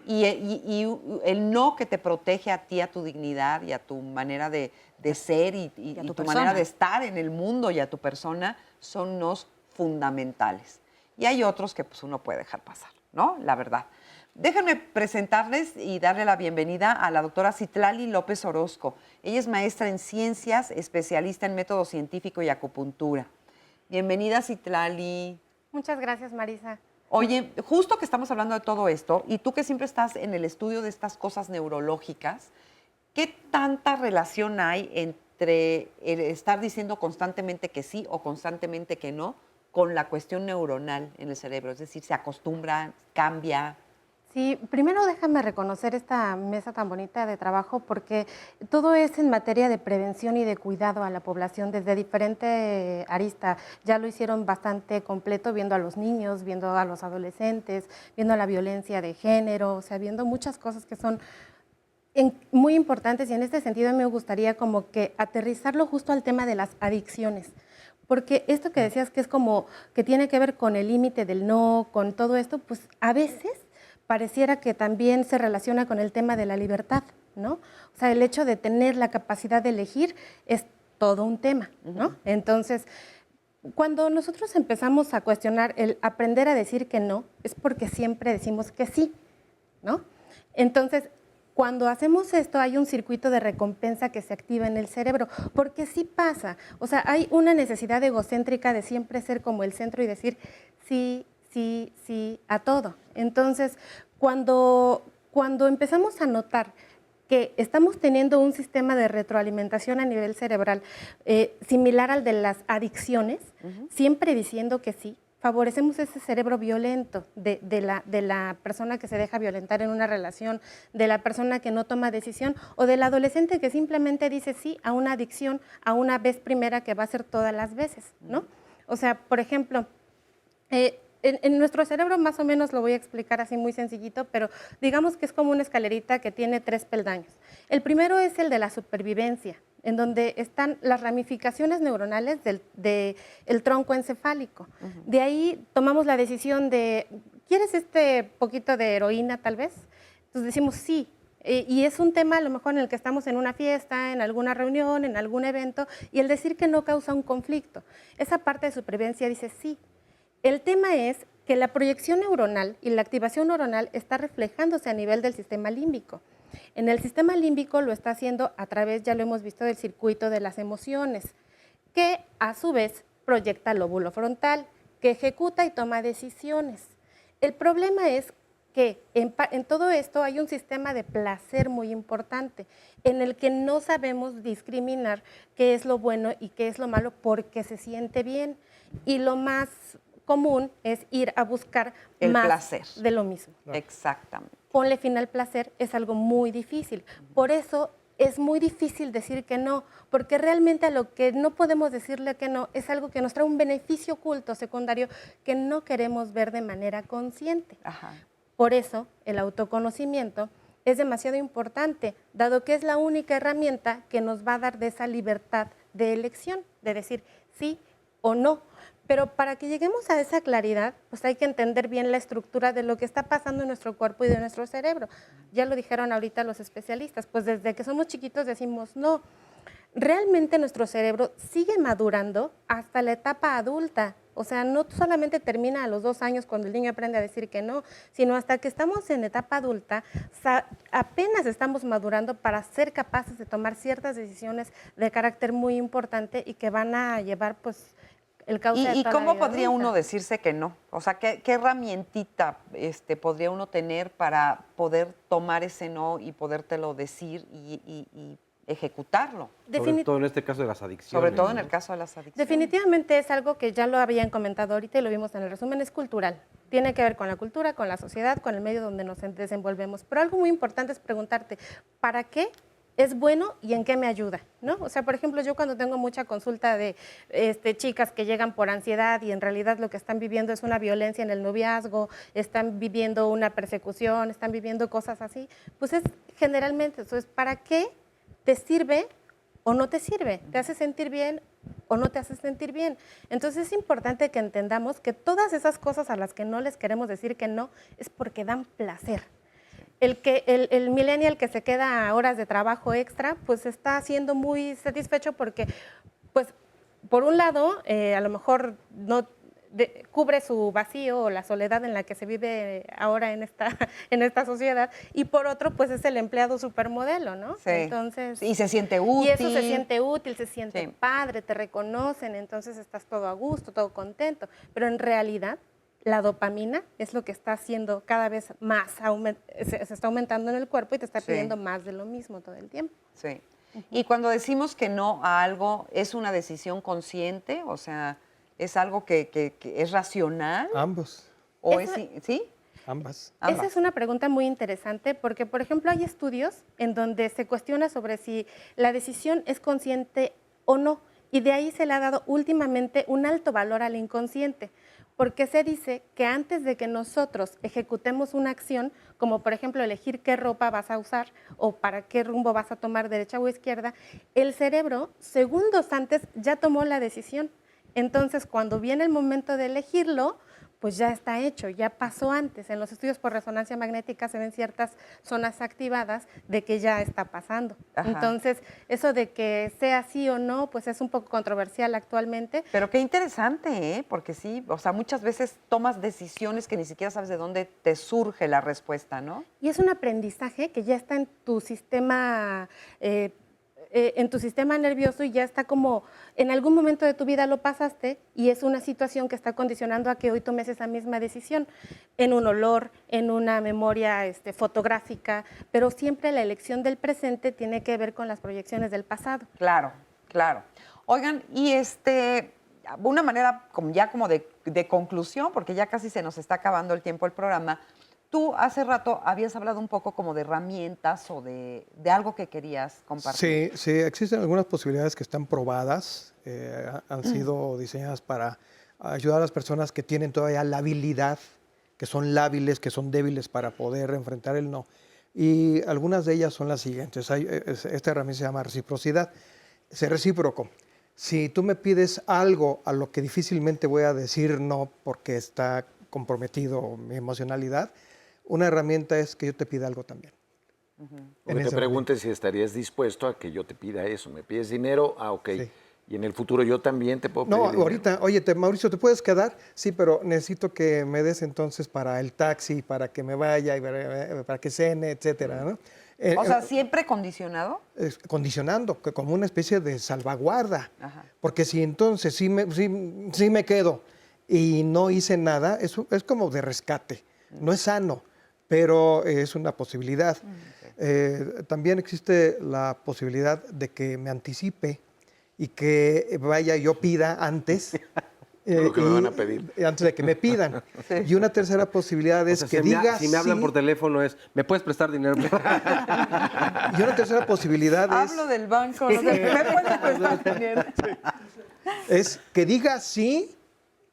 Y el no que te protege a ti, a tu dignidad y a tu manera de ser y tu manera de estar en el mundo y a tu persona son nos fundamentales. Y hay otros que pues, uno puede dejar pasar, ¿no? La verdad. Déjenme presentarles y darle la bienvenida a la doctora Citlali López Orozco. Ella es maestra en ciencias, especialista en método científico y acupuntura. Bienvenida, Citlali. Muchas gracias, Marisa. Oye, justo que estamos hablando de todo esto, y tú que siempre estás en el estudio de estas cosas neurológicas, ¿qué tanta relación hay entre el estar diciendo constantemente que sí o constantemente que no con la cuestión neuronal en el cerebro? Es decir, ¿se acostumbra, cambia? Sí, primero déjame reconocer esta mesa tan bonita de trabajo porque todo es en materia de prevención y de cuidado a la población desde diferente arista. Ya lo hicieron bastante completo viendo a los niños, viendo a los adolescentes, viendo la violencia de género, o sea, viendo muchas cosas que son muy importantes y en este sentido me gustaría como que aterrizarlo justo al tema de las adicciones. Porque esto que decías que es como que tiene que ver con el límite del no, con todo esto, pues a veces pareciera que también se relaciona con el tema de la libertad, ¿no? O sea, el hecho de tener la capacidad de elegir es todo un tema, ¿no? Entonces, cuando nosotros empezamos a cuestionar el aprender a decir que no, es porque siempre decimos que sí, ¿no? Entonces, cuando hacemos esto hay un circuito de recompensa que se activa en el cerebro, porque sí pasa, o sea, hay una necesidad egocéntrica de siempre ser como el centro y decir sí, sí, sí a todo. Entonces, cuando empezamos a notar que estamos teniendo un sistema de retroalimentación a nivel cerebral similar al de las adicciones, siempre diciendo que sí, favorecemos ese cerebro violento de la persona que se deja violentar en una relación, de la persona que no toma decisión o del adolescente que simplemente dice sí a una adicción, a una vez primera que va a ser todas las veces, ¿no? O sea, por ejemplo, en nuestro cerebro más o menos lo voy a explicar así muy sencillito, pero digamos que es como una escalerita que tiene 3 peldaños. El primero es el de la supervivencia, en donde están las ramificaciones neuronales del tronco encefálico. De ahí tomamos la decisión de, ¿quieres este poquito de heroína tal vez? Entonces decimos sí. Y es un tema a lo mejor en el que estamos en una fiesta, en alguna reunión, en algún evento, y el decir que no causa un conflicto. Esa parte de supervivencia dice sí. El tema es que la proyección neuronal y la activación neuronal está reflejándose a nivel del sistema límbico. En el sistema límbico lo está haciendo a través, ya lo hemos visto, del circuito de las emociones, que a su vez proyecta el lóbulo frontal, que ejecuta y toma decisiones. El problema es que en todo esto hay un sistema de placer muy importante, en el que no sabemos discriminar qué es lo bueno y qué es lo malo porque se siente bien. Y lo más común es ir a buscar el más placer de lo mismo. Exactamente. Ponle fin al placer es algo muy difícil. Por eso es muy difícil decir que no, porque realmente a lo que no podemos decirle que no es algo que nos trae un beneficio oculto, secundario, que no queremos ver de manera consciente. Ajá. Por eso el autoconocimiento es demasiado importante, dado que es la única herramienta que nos va a dar de esa libertad de elección, de decir sí o no. Pero para que lleguemos a esa claridad, pues hay que entender bien la estructura de lo que está pasando en nuestro cuerpo y de nuestro cerebro. Ya lo dijeron ahorita los especialistas, pues desde que somos chiquitos decimos no. Realmente nuestro cerebro sigue madurando hasta la etapa adulta. O sea, no solamente termina a los 2 años cuando el niño aprende a decir que no, sino hasta que estamos en etapa adulta, apenas estamos madurando para ser capaces de tomar ciertas decisiones de carácter muy importante y que van a llevar, pues, el cauce de ¿Y toda la cómo vida podría adulta. uno decirse que no? O sea, ¿qué herramientita podría uno tener para poder tomar ese no y podértelo decir y ejecutarlo? Sobre todo en este caso de las adicciones. Sobre todo en ¿no? el caso de las adicciones. Definitivamente es algo que ya lo habían comentado ahorita y lo vimos en el resumen, es cultural. Tiene que ver con la cultura, con la sociedad, con el medio donde nos desenvolvemos. Pero algo muy importante es preguntarte, ¿para qué es bueno y en qué me ayuda? ¿No? O sea, por ejemplo, yo cuando tengo mucha consulta de chicas que llegan por ansiedad y en realidad lo que están viviendo es una violencia en el noviazgo, están viviendo una persecución, están viviendo cosas así, pues es generalmente eso, es ¿para qué te sirve o no te sirve? ¿Te hace sentir bien o no te hace sentir bien? Entonces es importante que entendamos que todas esas cosas a las que no les queremos decir que no es porque dan placer. El millennial que se queda a horas de trabajo extra, pues está siendo muy satisfecho porque, pues, por un lado, a lo mejor no cubre su vacío o la soledad en la que se vive ahora en esta sociedad, y por otro, pues es el empleado supermodelo, ¿no? Sí. Entonces, Y se siente útil. Y eso se siente útil, se siente Sí. padre, te reconocen, entonces estás todo a gusto, todo contento, pero en realidad la dopamina es lo que está haciendo cada vez más, se está aumentando en el cuerpo y te está Sí. pidiendo más de lo mismo todo el tiempo. Sí. Y cuando decimos que no a algo, ¿es una decisión consciente? O sea, ¿es algo que es racional? Ambos. ¿O Eso- sí? Ambas. Esa es una pregunta muy interesante porque, por ejemplo, hay estudios en donde se cuestiona sobre si la decisión es consciente o no, y de ahí se le ha dado últimamente un alto valor al inconsciente, porque se dice que antes de que nosotros ejecutemos una acción, como por ejemplo elegir qué ropa vas a usar o para qué rumbo vas a tomar, derecha o izquierda, el cerebro segundos antes ya tomó la decisión. Entonces, cuando viene el momento de elegirlo, pues ya está hecho, ya pasó antes. En los estudios por resonancia magnética se ven ciertas zonas activadas de que ya está pasando. Ajá. Entonces, eso de que sea sí o no, pues es un poco controversial actualmente. Pero qué interesante, ¿eh? Porque sí, o sea, muchas veces tomas decisiones que ni siquiera sabes de dónde te surge la respuesta, ¿no? Y es un aprendizaje que ya está en tu sistema nervioso y ya está como en algún momento de tu vida lo pasaste y es una situación que está condicionando a que hoy tomes esa misma decisión en un olor, en una memoria fotográfica, pero siempre la elección del presente tiene que ver con las proyecciones del pasado. Claro, claro. Oigan, y una manera como de conclusión, porque ya casi se nos está acabando el tiempo del programa. Tú hace rato habías hablado un poco como de herramientas o de algo que querías compartir. Sí, existen algunas posibilidades que están probadas, han sido diseñadas para ayudar a las personas que tienen todavía la habilidad, que son lábiles, que son débiles para poder enfrentar el no. Y algunas de ellas son las siguientes. Esta herramienta se llama reciprocidad. Ser recíproco. Si tú me pides algo a lo que difícilmente voy a decir no porque está comprometido mi emocionalidad, una herramienta es que yo te pida algo también. O que te preguntes si estarías dispuesto a que yo te pida eso. ¿Me pides dinero? Ah, ok. Sí. Y en el futuro yo también te puedo pedir dinero. Ahorita, oye, Mauricio, ¿te puedes quedar? Sí, pero necesito que me des entonces para el taxi, para que me vaya, y para que cene, etcétera, ¿no? O sea, ¿siempre condicionado? Condicionando, como una especie de salvaguarda. Ajá. Porque si entonces sí me quedo y no hice nada, es como de rescate. No es sano, pero es una posibilidad. También existe la posibilidad de que me anticipe y que vaya yo pida antes. Lo que me van a pedir. Antes de que me pidan. Sí. Y una tercera posibilidad es que diga si me hablan por teléfono es, ¿me puedes prestar dinero? Y una tercera posibilidad es... Hablo del banco, no sé, ¿me puedes prestar dinero? Es que diga sí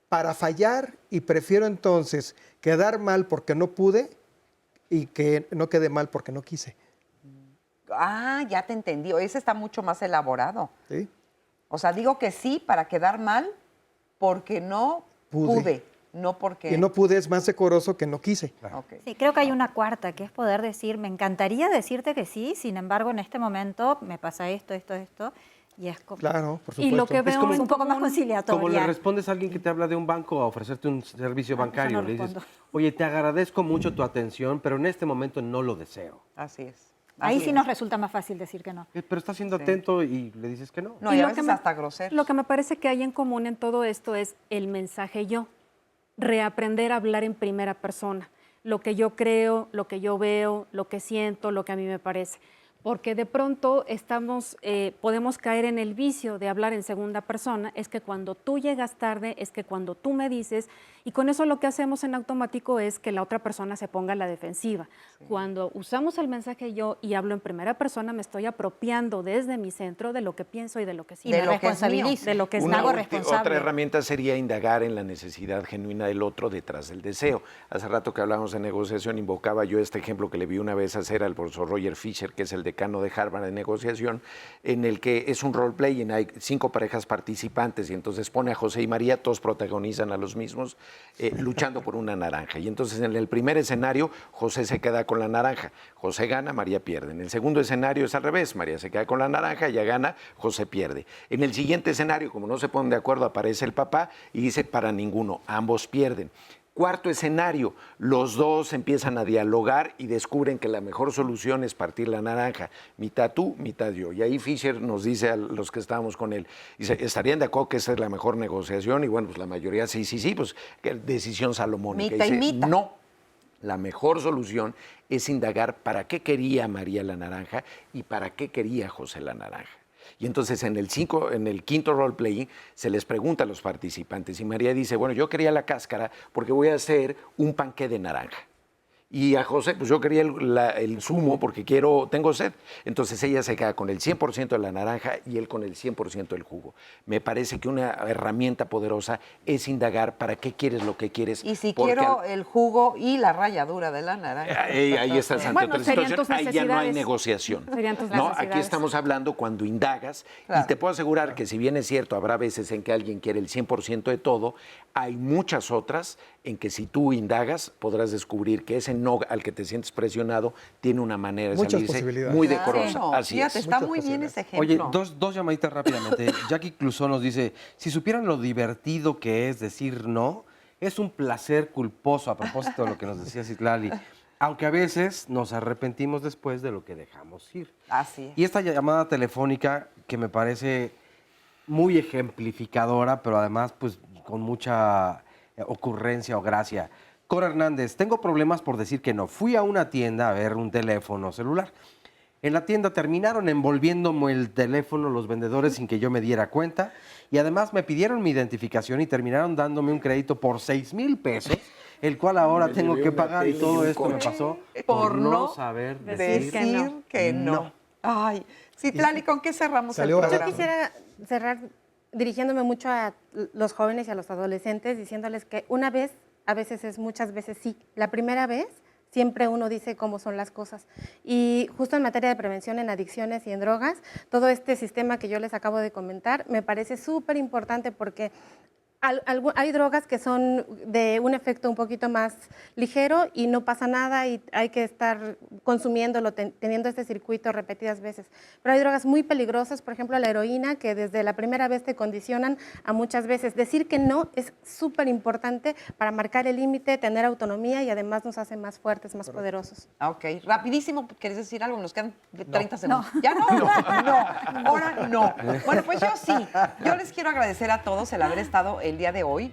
para fallar y prefiero entonces quedar mal porque no pude y que no quede mal porque no quise. Ah, ya te entendí. Ese está mucho más elaborado. Sí. O sea, digo que sí para quedar mal porque no pude, no porque... Y no pude es más decoroso que no quise. Okay. Sí, creo que hay una cuarta, que es poder decir, me encantaría decirte que sí, sin embargo, en este momento me pasa esto, y es como... Claro, por supuesto. Y lo que veo es, como, un poco más conciliatorio. Como le respondes a alguien que te habla de un banco a ofrecerte un servicio bancario. Le dices, oye, te agradezco mucho tu atención, pero en este momento no lo deseo. Así es. Ahí sí nos resulta más fácil decir que no. Pero estás siendo atento y le dices que no. No, y a veces hasta grosero. Lo que me parece que hay en común en todo esto es el mensaje yo. Reaprender a hablar en primera persona. Lo que yo creo, lo que yo veo, lo que siento, lo que a mí me parece. Porque de pronto podemos caer en el vicio de hablar en segunda persona, es que cuando tú llegas tarde, es que cuando tú me dices, y con eso lo que hacemos en automático es que la otra persona se ponga a la defensiva. Sí. Cuando usamos el mensaje yo y hablo en primera persona, me estoy apropiando desde mi centro de lo que pienso y de lo que siento. De lo que es mío. De lo que es algo responsable. Otra herramienta sería indagar en la necesidad genuina del otro detrás del deseo. Hace rato que hablábamos de negociación, invocaba yo este ejemplo que le vi una vez hacer al profesor Roger Fisher, que es el decano de Harvard de negociación, en el que es un role-play y hay 5 parejas participantes y entonces pone a José y María, todos protagonizan a los mismos, luchando por una naranja. Y entonces en el primer escenario, José se queda con la naranja, José gana, María pierde. En el segundo escenario es al revés, María se queda con la naranja, ella gana, José pierde. En el siguiente escenario, como no se ponen de acuerdo, aparece el papá y dice para ninguno, ambos pierden. Cuarto escenario, los dos empiezan a dialogar y descubren que la mejor solución es partir la naranja, mitad tú, mitad yo. Y ahí Fisher nos dice a los que estábamos con él, dice, ¿estarían de acuerdo que esa es la mejor negociación? Y bueno, pues la mayoría sí, pues decisión salomónica. Mita y mita. No, la mejor solución es indagar para qué quería María la naranja y para qué quería José la naranja. Y entonces en el quinto role-playing se les pregunta a los participantes y María dice, bueno, yo quería la cáscara porque voy a hacer un panqué de naranja. Y a José, pues yo quería el zumo porque tengo sed. Entonces ella se queda con el 100% de la naranja y él con el 100% del jugo. Me parece que una herramienta poderosa es indagar para qué quieres lo que quieres. Y si quiero el jugo y la ralladura de la naranja. Ahí estás ante otra situación. Ahí ya no hay negociación. Serían tus ¿no? necesidades. Aquí estamos hablando cuando indagas. Claro. Y te puedo asegurar que si bien es cierto, habrá veces en que alguien quiere el 100% de todo, hay muchas otras en que si tú indagas podrás descubrir que ese no al que te sientes presionado tiene una manera de salirse muy decorosa. Claro. Así Fíjate, es. está muy bien ese ejemplo. Oye, dos llamaditas rápidamente. Jackie Clusó nos dice, si supieran lo divertido que es decir no, es un placer culposo, a propósito de lo que nos decía Citlali, aunque a veces nos arrepentimos después de lo que dejamos ir. Así es. Y esta llamada telefónica que me parece muy ejemplificadora, pero además pues con mucha ocurrencia o gracia. Cora Hernández, tengo problemas por decir que no. Fui a una tienda a ver un teléfono celular. En la tienda terminaron envolviéndome el teléfono los vendedores sin que yo me diera cuenta y además me pidieron mi identificación y terminaron dándome un crédito por 6,000 pesos, el cual ahora tengo que pagar y todo esto me pasó por no saber decir que no. Ay, Citlali, ¿con qué cerramos el programa? Yo quisiera cerrar dirigiéndome mucho a los jóvenes y a los adolescentes, diciéndoles que una vez, a veces es muchas veces sí. La primera vez siempre uno dice cómo son las cosas. Y justo en materia de prevención en adicciones y en drogas, todo este sistema que yo les acabo de comentar me parece súper importante porque hay drogas que son de un efecto un poquito más ligero y no pasa nada y hay que estar consumiéndolo, teniendo este circuito repetidas veces. Pero hay drogas muy peligrosas, por ejemplo la heroína, que desde la primera vez te condicionan a muchas veces. Decir que no es súper importante para marcar el límite, tener autonomía y además nos hace más fuertes, más poderosos. Ok, rapidísimo, ¿quieres decir algo? Nos quedan 30 segundos. ¿Ya no? No, ahora no. Bueno, pues yo sí. Yo les quiero agradecer a todos el haber estado el día de hoy.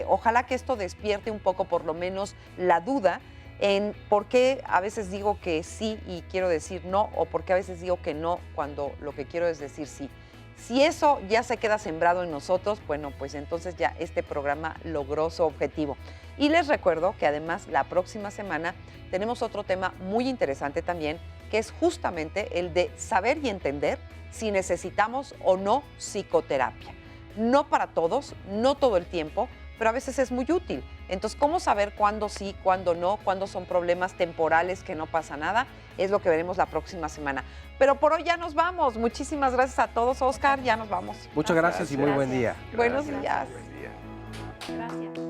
Ojalá que esto despierte un poco por lo menos la duda en por qué a veces digo que sí y quiero decir no, o por qué a veces digo que no cuando lo que quiero es decir sí. Si eso ya se queda sembrado en nosotros, bueno, pues entonces ya este programa logró su objetivo. Y les recuerdo que además la próxima semana tenemos otro tema muy interesante también, que es justamente el de saber y entender si necesitamos o no psicoterapia. No para todos, no todo el tiempo, pero a veces es muy útil. Entonces, ¿cómo saber cuándo sí, cuándo no, cuándo son problemas temporales que no pasa nada? Es lo que veremos la próxima semana. Pero por hoy ya nos vamos. Muchísimas gracias a todos, Oscar. Ya nos vamos. Muchas gracias y muy buen día. Buenos días. Buen día. Gracias.